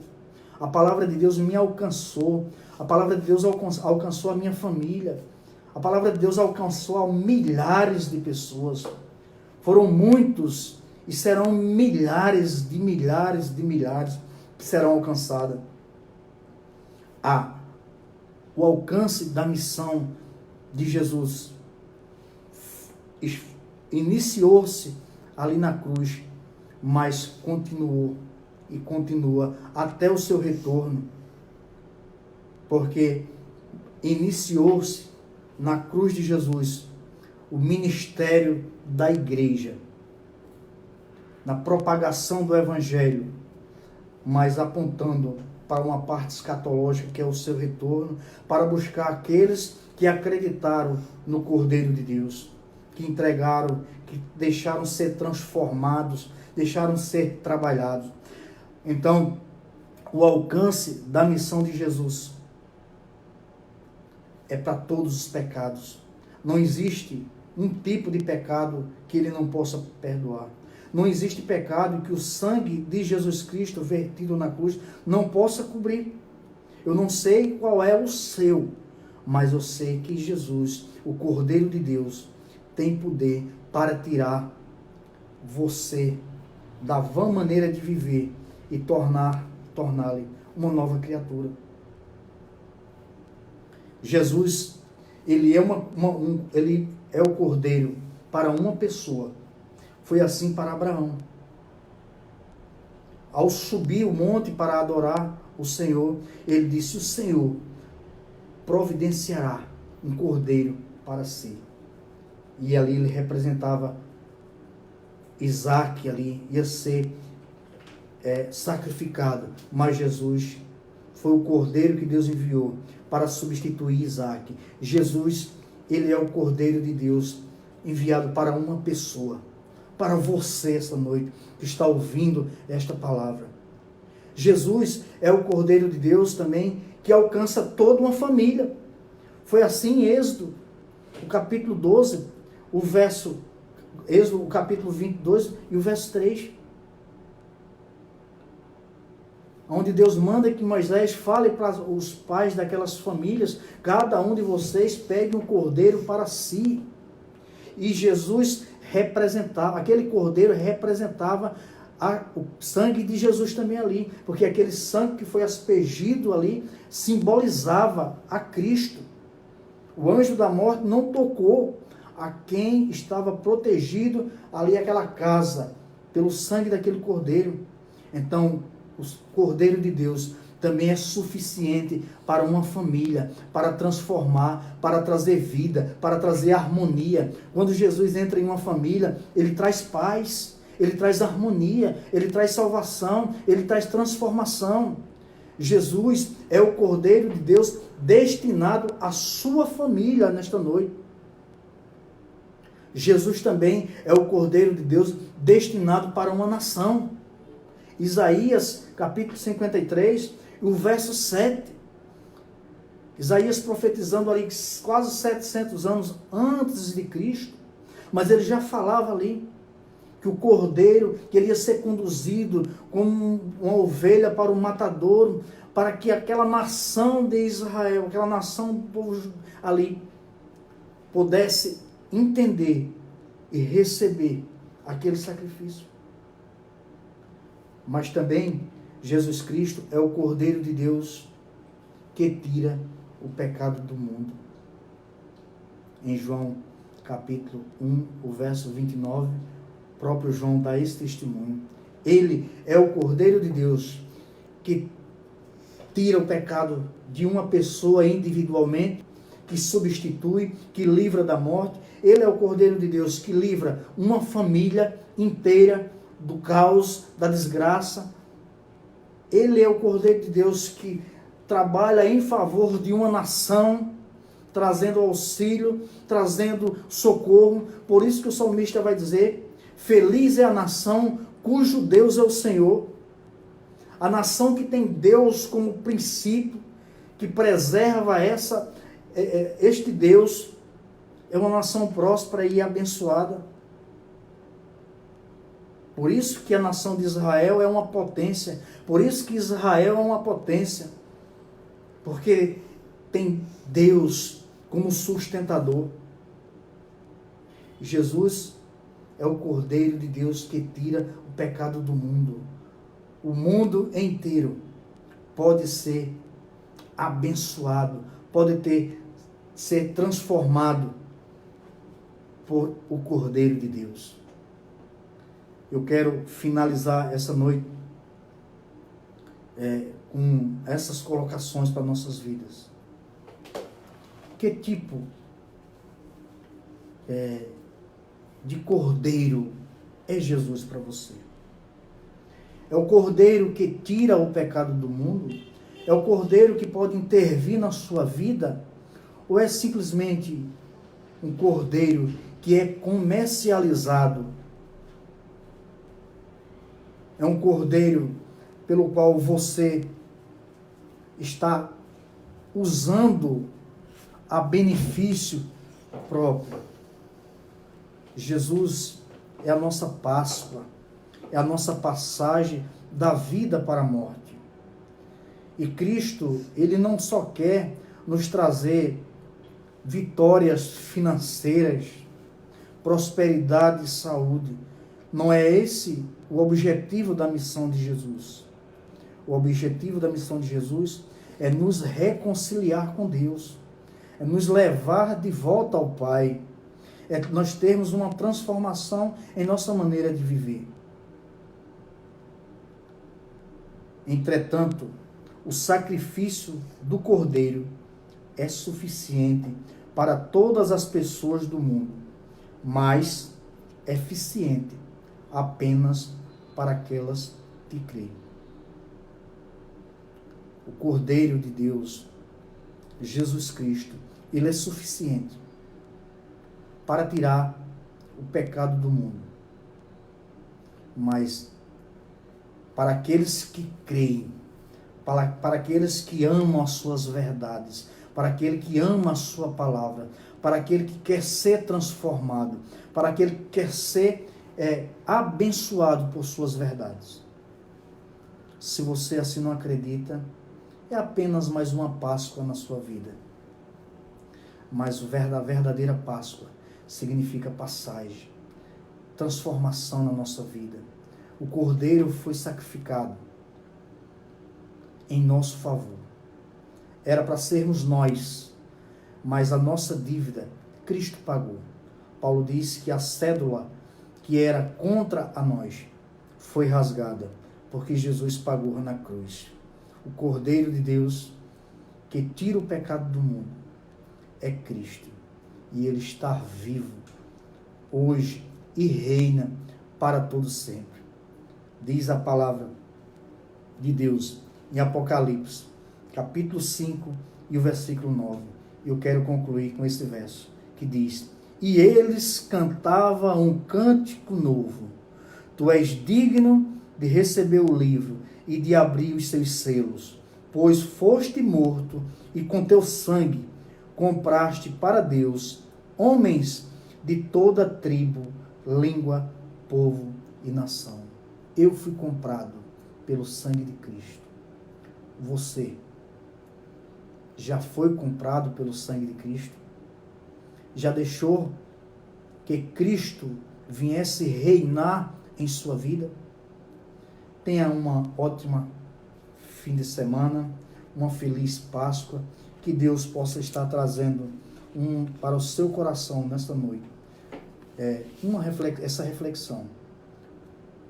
A palavra de Deus me alcançou. A palavra de Deus alcançou a minha família. A palavra de Deus alcançou a milhares de pessoas. Foram muitos e serão milhares de milhares de milhares que serão alcançadas. O alcance da missão de Jesus iniciou-se ali na cruz, mas continuou e continua até o seu retorno, porque iniciou-se na cruz de Jesus o ministério da igreja, na propagação do Evangelho, mas apontando para uma parte escatológica, que é o seu retorno, para buscar aqueles que acreditaram no Cordeiro de Deus, que entregaram, que deixaram ser transformados, deixaram ser trabalhados. Então, o alcance da missão de Jesus é para todos os pecados. Não existe um tipo de pecado que ele não possa perdoar. Não existe pecado que o sangue de Jesus Cristo vertido na cruz não possa cobrir. Eu não sei qual é o seu, mas eu sei que Jesus, o Cordeiro de Deus, tem poder para tirar você da vã maneira de viver e torná-lo uma nova criatura. Jesus, ele é o Cordeiro para uma pessoa. Foi assim para Abraão. Ao subir o monte para adorar o Senhor, ele disse: o Senhor providenciará um cordeiro para si. E ali ele representava Isaac, ali ia ser sacrificado. Mas Jesus foi o cordeiro que Deus enviou para substituir Isaac. Jesus, ele é o Cordeiro de Deus enviado para uma pessoa. Para você esta noite que está ouvindo esta palavra. Jesus é o Cordeiro de Deus também que alcança toda uma família. Foi assim em Êxodo, o capítulo 12, Êxodo, o capítulo 22 e o verso 3. Onde Deus manda que Moisés fale para os pais daquelas famílias: cada um de vocês pegue um cordeiro para si. E Jesus representava, aquele cordeiro representava o sangue de Jesus também ali, porque aquele sangue que foi aspergido ali simbolizava a Cristo. O anjo da morte não tocou a quem estava protegido ali aquela casa, pelo sangue daquele cordeiro. Então, o Cordeiro de Deus também é suficiente para uma família, para transformar, para trazer vida, para trazer harmonia. Quando Jesus entra em uma família, ele traz paz, ele traz harmonia, ele traz salvação, ele traz transformação. Jesus é o Cordeiro de Deus destinado à sua família nesta noite. Jesus também é o Cordeiro de Deus destinado para uma nação. Isaías, capítulo 53, o verso 7. Isaías profetizando ali quase 700 anos antes de Cristo, mas ele já falava ali que o cordeiro, que ele ia ser conduzido como uma ovelha para o matadouro, para que aquela nação de Israel, aquela nação do povo ali, pudesse entender e receber aquele sacrifício. Mas também Jesus Cristo é o Cordeiro de Deus que tira o pecado do mundo. Em João capítulo 1, o verso 29, o próprio João dá esse testemunho. Ele é o Cordeiro de Deus que tira o pecado de uma pessoa individualmente, que substitui, que livra da morte. Ele é o Cordeiro de Deus que livra uma família inteira do caos, da desgraça. Ele é o Cordeiro de Deus que trabalha em favor de uma nação, trazendo auxílio, trazendo socorro. Por isso que o salmista vai dizer: feliz é a nação cujo Deus é o Senhor. A nação que tem Deus como princípio, que preserva este Deus, é uma nação próspera e abençoada. Por isso que a nação de Israel é uma potência. Por isso que Israel é uma potência. Porque tem Deus como sustentador. Jesus é o Cordeiro de Deus que tira o pecado do mundo. O mundo inteiro pode ser abençoado, pode ser transformado por o Cordeiro de Deus. Eu quero finalizar essa noite com essas colocações para nossas vidas. Que tipo de Cordeiro é Jesus para você? É o Cordeiro que tira o pecado do mundo? É o Cordeiro que pode intervir na sua vida? Ou é simplesmente um Cordeiro que é comercializado? É um Cordeiro pelo qual você está usando a benefício próprio? Jesus é a nossa Páscoa, é a nossa passagem da vida para a morte. E Cristo, Ele não só quer nos trazer vitórias financeiras, prosperidade e saúde. Não é esse o objetivo da missão de Jesus. O objetivo da missão de Jesus é nos reconciliar com Deus, é nos levar de volta ao Pai, é nós termos uma transformação em nossa maneira de viver. Entretanto, o sacrifício do Cordeiro é suficiente para todas as pessoas do mundo, mas eficiente apenas para aquelas que creem. O Cordeiro de Deus, Jesus Cristo, Ele é suficiente para tirar o pecado do mundo. Mas para aqueles que creem, para aqueles que amam as suas verdades, para aquele que ama a sua palavra, para aquele que quer ser transformado, para aquele que quer ser abençoado por suas verdades. Se você assim não acredita, é apenas mais uma Páscoa na sua vida. Mas a verdadeira Páscoa significa passagem, transformação na nossa vida. O Cordeiro foi sacrificado em nosso favor. Era para sermos nós, mas a nossa dívida Cristo pagou. Paulo disse que a cédula que era contra a nós foi rasgada, porque Jesus pagou na cruz. O Cordeiro de Deus que tira o pecado do mundo é Cristo. E Ele está vivo hoje e reina para todo sempre. Diz a palavra de Deus em Apocalipse, capítulo 5 e o versículo 9. Eu quero concluir com esse verso, que diz: e eles cantavam um cântico novo. Tu és digno de receber o livro e de abrir os seus selos, pois foste morto e com teu sangue compraste para Deus homens de toda tribo, língua, povo e nação. Eu fui comprado pelo sangue de Cristo. Você já foi comprado pelo sangue de Cristo? Já deixou que Cristo viesse reinar em sua vida? Tenha uma ótima fim de semana, uma feliz Páscoa, que Deus possa estar trazendo para o seu coração nesta noite essa reflexão.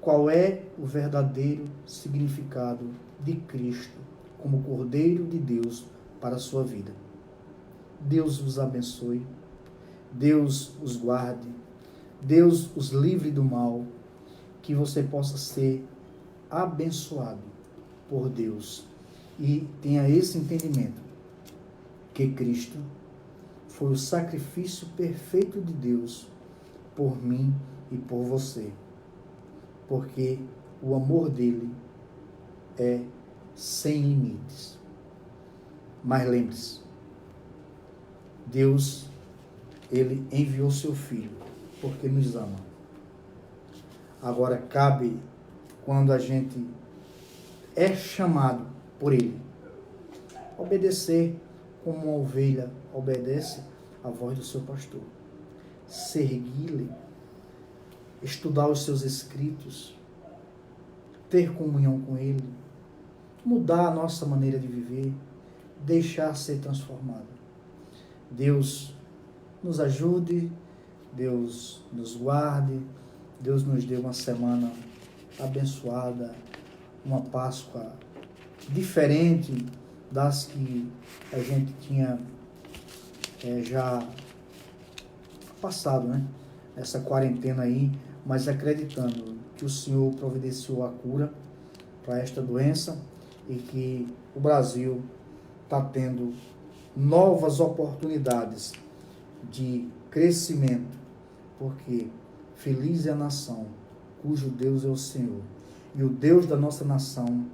Qual é o verdadeiro significado de Cristo como Cordeiro de Deus para a sua vida? Deus os abençoe, Deus os guarde, Deus os livre do mal, que você possa ser abençoado por Deus e tenha esse entendimento que Cristo foi o sacrifício perfeito de Deus por mim e por você, porque o amor dele é sem limites. Mas lembre-se, Deus, ele enviou seu Filho porque nos ama. Agora cabe, quando a gente é chamado por ele, obedecer como uma ovelha obedece à voz do seu pastor. Segui-lo, estudar os seus escritos, ter comunhão com ele, mudar a nossa maneira de viver, deixar ser transformado. Deus nos ajude, Deus nos guarde, Deus nos dê uma semana abençoada, uma Páscoa diferente das que a gente tinha já passado, né? Essa quarentena aí, mas acreditando que o Senhor providenciou a cura para esta doença e que o Brasil está tendo novas oportunidades de crescimento, porque feliz é a nação cujo Deus é o Senhor. E o Deus da nossa nação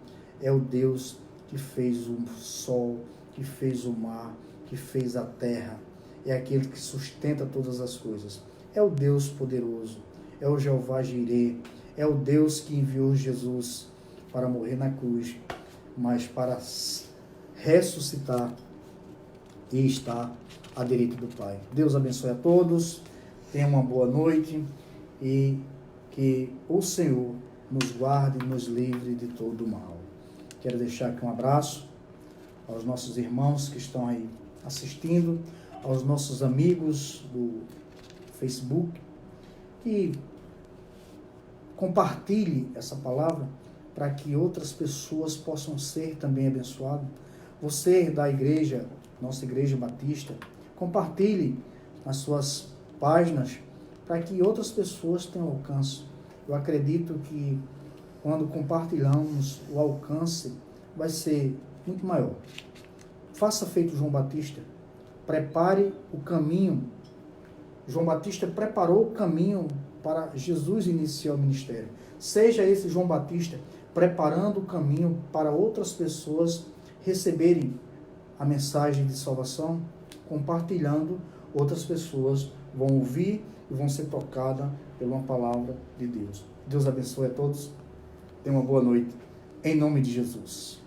é o Deus que fez o sol, que fez o mar, que fez a terra. É aquele que sustenta todas as coisas. É o Deus poderoso, é o Jeová Jirê, é o Deus que enviou Jesus para morrer na cruz, mas para ressuscitar e estar à direita do Pai. Deus abençoe a todos, tenha uma boa noite e que o Senhor nos guarde e nos livre de todo o mal. Quero deixar aqui um abraço aos nossos irmãos que estão aí assistindo, aos nossos amigos do Facebook, e compartilhe essa palavra para que outras pessoas possam ser também abençoadas. Você da igreja, nossa igreja batista, compartilhe nas suas páginas para que outras pessoas tenham alcance. Eu acredito que quando compartilhamos, o alcance vai ser muito maior. Faça feito João Batista. Prepare o caminho. João Batista preparou o caminho para Jesus iniciar o ministério. Seja esse João Batista preparando o caminho para outras pessoas receberem a mensagem de salvação, compartilhando, outras pessoas vão ouvir e vão ser tocadas pela uma palavra de Deus. Deus abençoe a todos. Tenha uma boa noite. Em nome de Jesus.